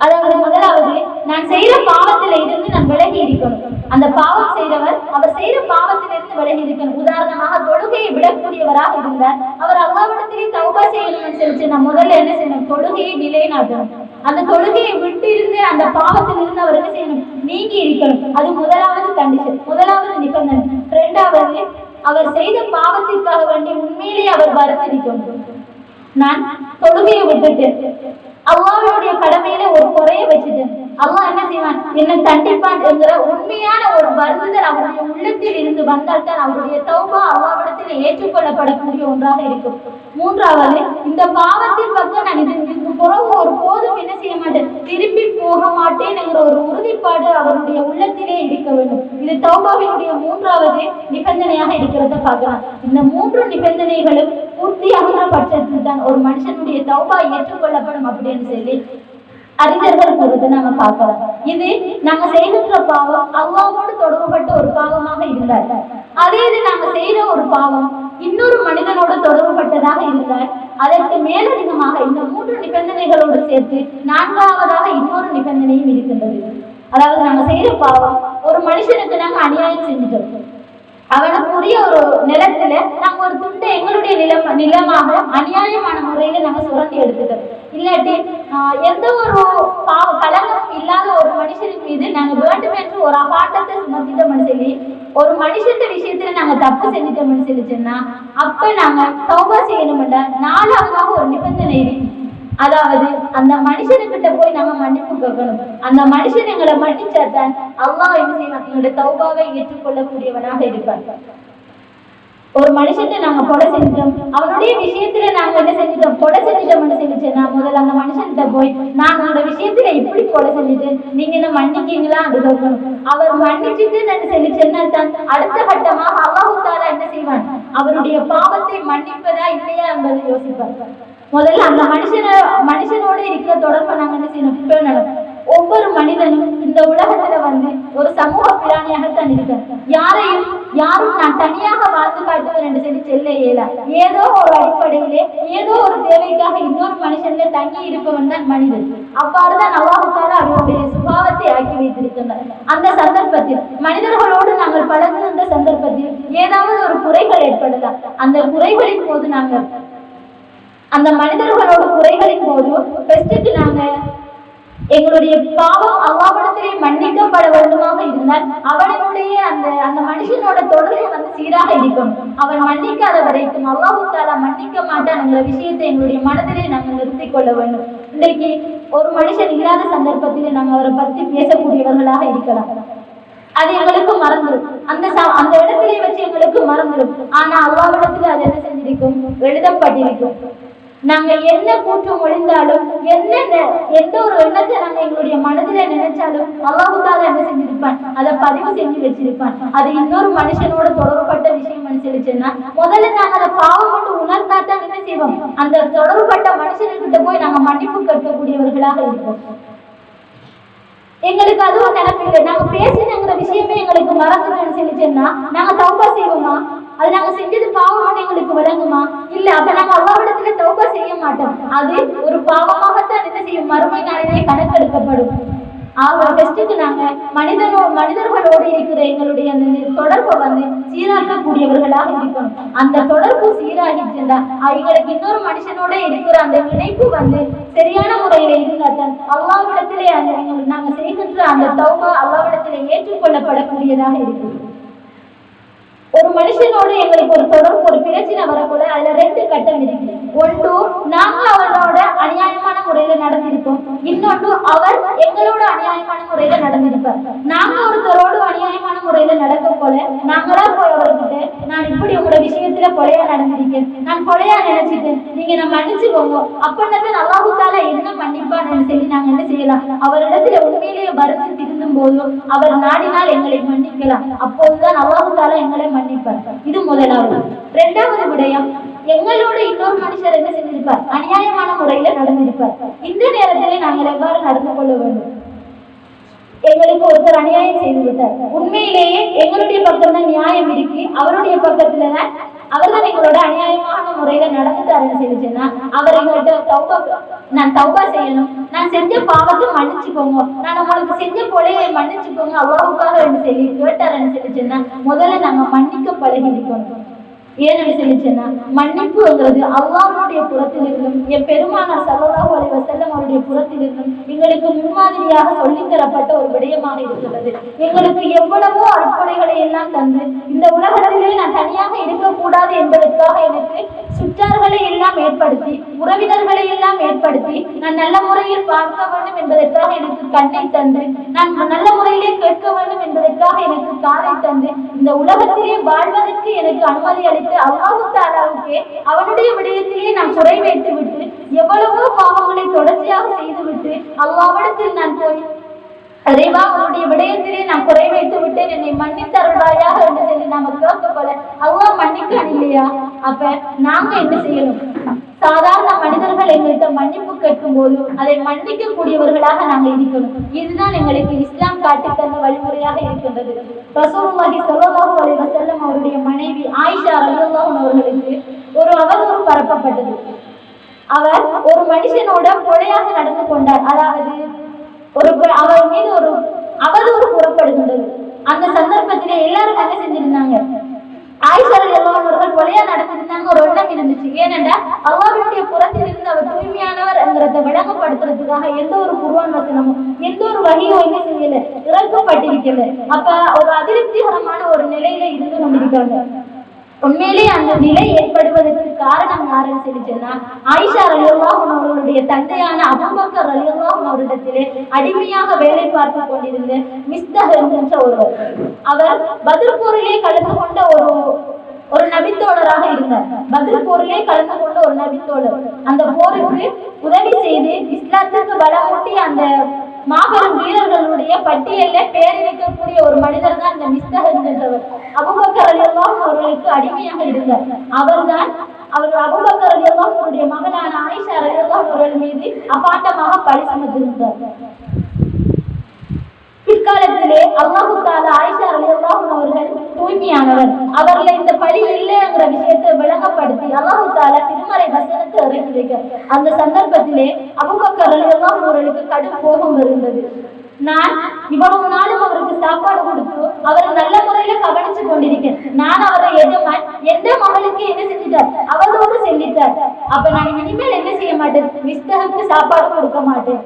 அதாவது முதலாவது, நான் செய்யற பாவத்தில இருந்து நான் விலகி இருக்கணும். அந்த பாவம் செய்தவர் அவர் செய்யற பாவத்திலிருந்து விலகி இருக்கணும். உதாரணமாக தொழுகையை விடக்கூடியவராக இருந்தார், அவர் அல்லாஹ்விடத்திலே தௌபா செய்யணும்னு சொல்லி நான் முதல்ல என்ன செய்யணும், தொழுகையை நிலைநாட்டணும். அந்த தொழுகையை விட்டு இருந்து அந்த பாவத்திலிருந்து அவர் என்ன செய்யணும், நீங்கி இருக்கணும். அது முதலாவது கண்டிஷன், முதலாவது நிபந்தனை. 2வது, அவர் செய்த பாவத்திற்காக வேண்டி உண்மையிலேயே அவர் வருந்திருக்கணும். நான் தொழுகையை விட்டுட்டேன், அல்லாஹ்வுடைய கடமையில ஒரு குறைய வச்சுட்டேன், அல்லாஹ் என்ன செய்வான், என்னை தண்டிப்பான் என்கிற உண்மையான ஒரு வருந்துதல் அவருடைய உள்ளத்தில் இருந்து வந்தால் தான் அவருடைய தௌபா அல்லாஹ்விடத்தில் ஏற்றுக்கொள்ளப்படக்கூடிய ஒன்றாக இருக்கும். 3வது, இந்த பாவத்தின் பக்கம் நான் இதுக்கு பிறகு ஒரு போதும் என்ன செய்ய மாட்டேன், திரும்பி போக மாட்டேன் என்கிற ஒரு உறுதிப்பாடு அவருடைய உள்ளத்திலே இருக்க வேண்டும். இது தௌபாவினுடைய 3வது நிபந்தனையாக இருக்கிறத பார்க்கலாம். இந்த 3 நிபந்தனைகளும் பூர்த்தியாகிற பட்சத்தில் தான் ஒரு மனுஷனுடைய தௌபா ஏற்றுக்கொள்ளப்படும் அப்படின்னு சொல்லி அறிஞர்கள் கூறுவதை நாம பார்க்கலாம். இது நாங்க செய்கின்ற பாவம் அல்லாஹ்வோடு தொடர்புபட்ட ஒரு பாவமாக இருந்தால், அதே இது நாங்க செய்யற ஒரு பாவம் இன்னொரு மனிதனோடு தொடர்புபட்டதாக இருந்தால், அதற்கு மேலதிகமாக இந்த 3 நிபந்தனைகளோடு சேர்த்து 4வதாக இன்னொரு நிபந்தனையும் இருக்கின்றது. அதாவது நாங்க செய்யற பாவம் ஒரு மனுஷனுக்கு நாங்க அநியாயம் செஞ்சுட்டோம், அவனுக்குரிய ஒரு நிலத்துல நாங்க ஒரு துண்டை எங்களுடைய நிலமாக அநியாயமான முறையில நாங்க சுரண்டி எடுத்துட்டோம். இல்லாட்டி எந்த ஒரு கலங்கமும் இல்லாத ஒரு மனுஷனுக்கு மீது நாங்க வேண்டும் என்று ஒரு அபாண்டத்தை சுமத்திட்டோம்னு சொல்லி ஒரு மனுஷத்த விஷயத்துல நாங்க தப்பு செஞ்சிட்டோம்னு சொல்லி சொன்னா, அப்ப நாங்க தௌபா செய்யணும்டா 4வதாக ஒரு நிபந்தனை இருக்கு. அதாவது அந்த மனுஷனுக்கிட்ட போய் நாங்க மன்னிப்பு கேட்கணும். அந்த மனுஷன் எங்களை மன்னிச்சாதான் அல்லாஹ் என்ன செய்வான், எங்களுடைய தௌபாவை ஏற்றுக்கொள்ளக்கூடியவனாக இருப்பார். ஒரு மனுஷன்ட்ட நாங்க கொலை செஞ்சிட்டோம், அவனுடைய விஷயத்துல நாங்க என்ன செஞ்சிட்டோம், கொலை செஞ்சிட்டோம்னு செஞ்சுச்சேன்னா முதல்ல அந்த மனுஷன்கிட்ட போய் நான் உங்களோட விஷயத்துல இப்படி கொலை செஞ்சுட்டேன், நீங்க என்ன மன்னிக்கீங்களா அது கேட்கணும். அவர் மன்னிச்சுட்டு நான் சொல்லி சொன்னால்தான் அடுத்த கட்டமாக அல்லாஹ் தஆலா என்ன செய்வான், அவருடைய பாவத்தை மன்னிப்பதா இல்லையா என்பதை யோசிப்பார். முதல்ல அந்த மனுஷனோடு இருக்கிற தொடர்பை நாங்க என்ன செய்யணும், பேணணும். ஒவ்வொரு மனிதனும் இந்த உலகத்துல ஒரு சமூக பிராணியாகத்தான் இருக்கேன். யாரும் நான் தனியாக வாழ்ந்து காட்டுவேன் என்று சொல்லி செல்ல இயலா. ஏதோ ஒரு அடிப்படையிலே ஏதோ ஒரு தேவைக்காக இன்னொரு மனுஷன்ல தங்கி இருப்பவன் தான் மனிதன். அவ்வாறுதான் அல்லாஹ் தஆலா அவருடைய சுபாவத்தை ஆக்கி வைத்திருக்கின்றார். அந்த சந்தர்ப்பத்தில் மனிதர்களோடு நாங்கள் பழகுகின்ற சந்தர்ப்பத்தில் ஏதாவது ஒரு குறைகள் ஏற்படலாம். அந்த குறைகளின் போது நாங்கள் அந்த மனிதர்களோட குறைகளின் போது பெஸ்ட்டுக்கு நாங்க எங்களுடைய பாவம் அல்லாஹ்விடத்திலே மன்னிக்கப்பட வேண்டுமாக இருந்தால் அவனுடைய அந்த மனுஷனோட தொடர்பு சீராக இருக்கும். அவன் மன்னிக்காத வரைக்கும் அல்லாஹ் தஆலா மன்னிக்க மாட்டான் என்ற விஷயத்தை எங்களுடைய மனதிலே நாங்கள் நிறுத்திக் கொள்ள வேண்டும். இன்றைக்கு ஒரு மனுஷன் இல்லாத சந்தர்ப்பத்திலே நாங்கள் அவரை பற்றி பேசக்கூடியவர்களாக இருக்கலாம். அது எங்களுக்கு மறந்துடும், அந்த இடத்திலே வச்சு எங்களுக்கு மறந்துடும். ஆனா அல்லாஹ்விடத்தில் அது என்ன செஞ்சிருக்கும், எழுதப்பட்டிருக்கும். நாங்க என்ன கூற்றம் ஒழிந்தாலும் எந்த ஒரு எண்ணத்தை நாங்க எங்களுடைய மனதில நினைச்சாலும் அல்லாஹ் தாலா என்ன செஞ்சிருப்பான், அதை பதிவு செஞ்சு வச்சிருப்பான். அது இன்னொரு மனுஷனோட தொடர்பட்ட விஷயம் மனுஷனுச்சுன்னா முதல்ல நாங்க அதை பாவம் கொண்டு உணர்ந்தாத்தான் என்ன செய்வோம், அந்த தொடர்பட்ட மனுஷனுக்கிட்ட போய் நாங்க மன்னிப்பு கற்கக்கூடியவர்களாக இருப்போம். எங்களுக்கு அதுவும் நினைப்பில்லை, நாங்க பேசினங்கிற விஷயமே எங்களுக்கு மறந்துன்னு சொல்லிச்சேன்னா நாங்க தௌபா செய்வோமா? அது நாங்க செஞ்சது பாவம் எங்களுக்கு விளங்குமா? இல்ல. அப்ப நாங்க அல்லாஹ்விடத்துல தௌபா செய்ய மாட்டோம். அது ஒரு பாவமாகத்தான் என்ன செய்யும், மறுமை நாளிலே கணக்கெடுக்கப்படும். ஃபர்ஸ்ட்டுக்கு நாங்க மனிதர்களோடு இருக்கிற எங்களுடைய அந்த தொடர்பை சீராக்கக்கூடியவர்களாக இருக்கணும். அந்த தொடர்பு சீராகிச்சுண்டா எங்களுக்கு இன்னொரு மனுஷனோட இருக்கிற அந்த இணைப்பு சரியான முறையில இருந்தால்தான் அல்லாஹ்விடத்திலே நாங்க செய்கின்ற அந்த தௌபா அல்லாஹ்விடத்திலே ஏற்றுக்கொள்ளப்படக்கூடியதாக இருக்குது. ஒரு மனுஷனோடு எங்களுக்கு ஒரு தொடர்பு, ஒரு பிரச்சனை வரக்கூட அதுல 2 கட்டம் இருக்கு. ஒன்று, நாங்க அவரோட அநியாயமான முறையில நடந்திருக்கோம். இன்னொன்று, அவர் எங்களோட அநியாயமான முறையில நடந்திருப்பார். நாங்க ஒருத்தரோடு அநியாயமான முறையில நடக்க போல நாங்களா போய் அவர்கிட்ட, நான் இப்படி உங்களோட விஷயத்துல கொலையா நடந்திருக்கேன், நான் கொலையா நினைச்சிட்டேன், நீங்க நான் மன்னிச்சுக்கோங்க அப்படின்னு அல்லாஹ் தாலா என்ன மன்னிப்பான்னு சொல்லி நாங்க என்ன செய்யலாம், அவரிடத்துல உண்மையிலேயே வருத்தி திருந்தும் போதும் அவர் நாடினால் எங்களை மன்னிக்கலாம். அப்போதுதான் அல்லாஹ் தாலா எங்களை மன்னிப்பார். இது முதலாவது. 2வது விடயம், எங்களோட இன்னொரு மனுஷர் என்ன செஞ்சிருப்பார், அநியாயமான முறையில நடந்திருப்பார். இந்த நேரத்திலே நாங்கள் எவ்வாறு நடந்து கொள்ள வேண்டும்? எங்களுக்கு ஒருத்தர் அநியாயம் செய்து விட்டார், உண்மையிலேயே எங்களுடைய பக்கம் தான் நியாயம் இருக்கு, அவருடைய பக்கத்துலதான் அவர்தான் எங்களோட அநியாயமான முறையில நடந்துட்டாருன்னு சொல்லிச்சுன்னா அவர் எங்கள்கிட்ட நான் தௌபா செய்யணும், நான் செஞ்ச பாவத்தை மன்னிச்சுக்கோங்க, நான் உங்களுக்கு செஞ்ச கொலையை மன்னிச்சுக்கோங்க அல்லாஹ்வுக்காக சொல்லி கேட்டாருன்னு சொல்லிச்சுன்னா முதல்ல நாங்க மன்னிக்க பழகி இருக்கணும். ஏன்னு சொல்லிச்சுன்னா மன்னிப்புங்கிறது அல்லாஹ்வுடைய புறத்திலிருந்தும் என் பெருமானார் ஸல்லல்லாஹு அலைஹி வஸல்லம் அவருடைய புறத்திலிருந்தும் எங்களுக்கு முன்மாதிரியாக சொல்லித்தரப்பட்ட ஒரு விடயமாக இருக்கிறது. எங்களுக்கு எவ்வளவோ அற்புடைகளை எல்லாம் தந்து இந்த உலகத்திலே நான் தனியாக இருக்கக்கூடாது என்பதற்காக எனக்கு சுற்றார்களை எல்லாம் ஏற்படுத்தி, உறவினர்களை எல்லாம் ஏற்படுத்தி, நான் நல்ல முறையில் பார்க்க வேண்டும் என்பதற்காக எனக்கு கண்ணை தந்து, நான் நல்ல முறையிலே கேட்க வேண்டும் என்பதற்காக எனக்கு காதை தந்து, இந்த உலகத்திலே வாழ்வதற்கு எனக்கு அனுமதி அளித்து அல்லாஹ் தஆலாவுக்கு அவனுடைய விடயத்திலே நான் குறை வைத்து விட்டு எவ்வளவோ பாவங்களை தொடர்ச்சியாக செய்துவிட்டு அல்லாஹ்விடத்தில் நான் போய் இறைவா உன்னுடைய விடயத்திலே நான் குறை வைத்து விட்டேன், என்னை மன்னித்தருள்வாயாக என்று சொல்லி நாம கேட்க போல அல்லாஹ் மன்னிக்க இல்லையா? அப்ப நாங்க என்ன செய்யணும்? சாதாரண மனிதர்கள் எங்கள்கிட்ட மன்னிப்பு கேட்கும் போது அதை மன்னிக்க கூடியவர்களாக நாங்கள் இருக்கணும். இதுதான் எங்களுக்கு இஸ்லாம் காட்டி தந்த வழிமுறையாக இருக்கின்றது. ரசூலுல்லாஹி ஸல்லல்லாஹு அலைஹி வஸல்லம் அவருடைய மனைவி ஆயிஷா ரலியல்லாஹு அன்ஹா அவர்களுக்கு ஒரு அவதூறு பரப்பப்பட்டது. அவர் ஒரு மனுஷனோட கொலையாக நடந்து கொண்டார், அதாவது அவர் மீது ஒரு அவதூறு கூறப்படுகின்றது. அந்த சந்தர்ப்பத்திலே எல்லாரும் என்ன செஞ்சிருந்தாங்க, ஆயிஷா ரலியல்லாஹு அன்ஹா அவர்கள் கொலையா நடத்திருந்தாங்க. ஒரு எண்ணம் இருந்துச்சு, ஏனென்றா அல்லாஹ்வுடைய புறத்திலிருந்து அவர் தூய்மையானவர் என்கிறத விளங்கப்படுத்துறதுக்காக எந்த ஒரு குர்ஆன் வசனமும் எந்த ஒரு வஹீயோ என்ன செய்யல, இறக்கப்பட்டிருக்கல. அப்ப ஒரு அதிருப்திகரமான ஒரு நிலையில இருந்து கொண்டிருக்காங்க. உண்மையிலே அந்த நிலை ஏற்படுவதற்கு காரணம் யாருன்னு சொல்லி சொன்னா ஆயிஷா ரலியல்லாஹு அன்ஹா அவர்களுடைய தந்தையான அபூபக்கர் ரலியல்லாஹு அன்ஹு அவரிடத்திலே அடிமையாக வேலை பார்த்து கொண்டிருந்த மிஸ்தஹ் என்ற ஒருவர். அவர் பத்ர் போரிலே கலந்து கொண்ட ஒரு நபித்தோழராக இருந்தார். பத்ர் போரிலே கலந்து கொண்ட ஒரு நபித்தோழர். அந்த போருக்கு உதவி செய்து இஸ்லாத்துக்கு பலமூட்டி அந்த மாபெரும் வீரர்களுடைய பட்டியல்ல பேர் வைக்கக்கூடிய ஒரு மனிதர் தான் இந்த மிஸ்தஹ் என்றவர். அபூபக்கர் ரலியல்லாஹு அன்ஹு அவர்களுக்கு அடிமையாக இருந்தார். அவர் அபூபக்கர் ரலியல்லாஹு அன்ஹு அவருடைய மகளான ஆயிஷா ரலியல்லாஹு அன்ஹா அவர்கள் மீது அபாண்டமாக பழி சுமத்திருந்தார். பிற்காலத்திலே அல்லாஹ் தஆலா ஆயிஷா ரலியல்லாஹு அன்ஹா அவர்கள் தூய்மையானவர், அவர்களை இந்த பழி இல்லைங்கிற விஷயத்தை விளங்கப்படுத்தி அல்லாஹ் தஆலா திருமறை வசனத்தை இறக்கி வைக்க அந்த சந்தர்ப்பத்திலே அபூபக்கர் ரலியல்லாஹு அன்ஹு அவர்களுக்கு கடும் கோபம் இருந்தது. நான் இவ்வளவு நாளும் அவருக்கு சாப்பாடு கொடுத்து அவரை நல்ல முறையில கவனிச்சு கொண்டிருக்கேன், நான் அவரை எஜமான், எந்த மகளுக்கு என்ன செஞ்சிட்டார், அவரோடு செல்லிட்டார். அப்ப நான் இனிமேல் என்ன செய்ய மாட்டேன், மிஸ்தஹுக்கு சாப்பாடு கொடுக்க மாட்டேன்,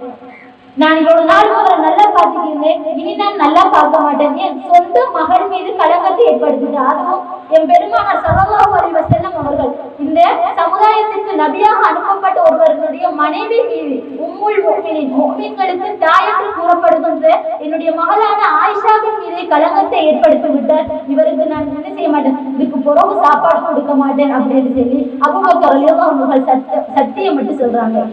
நான் இவ்வளவு நாள் அவரை நல்லா பார்த்துக்கிருந்தேன், இனி நான் நல்லா பார்க்க மாட்டேன். என் சொந்த மகள் மீது கலங்கத்தை ஏற்படுத்திட்டு, அதுவும் என் பெருமானார் ஸல்லல்லாஹு அலைஹி வஸல்லம் அவர்கள் இந்த சமுதாயத்திற்கு நபியாக அனுப்பப்பட்ட ஒருவர்களுடைய மனைவி மீது உம்முல் முஃமினீன் முஃமின்களுக்கு தாய் என்று கூறப்படுகின்ற என்னுடைய மகளான ஆயிஷாவின் மீது கலங்கத்தை ஏற்படுத்தி விட்டார். இவருக்கு நான் என்ன செய்ய மாட்டேன், இதுக்கு பிறகு சாப்பாடு கொடுக்க மாட்டேன் அப்படின்னு சொல்லி அபூபக்கர் ரலியல்லாஹு அன்ஹு சத்தியம் மட்டும் சொல்றாங்க.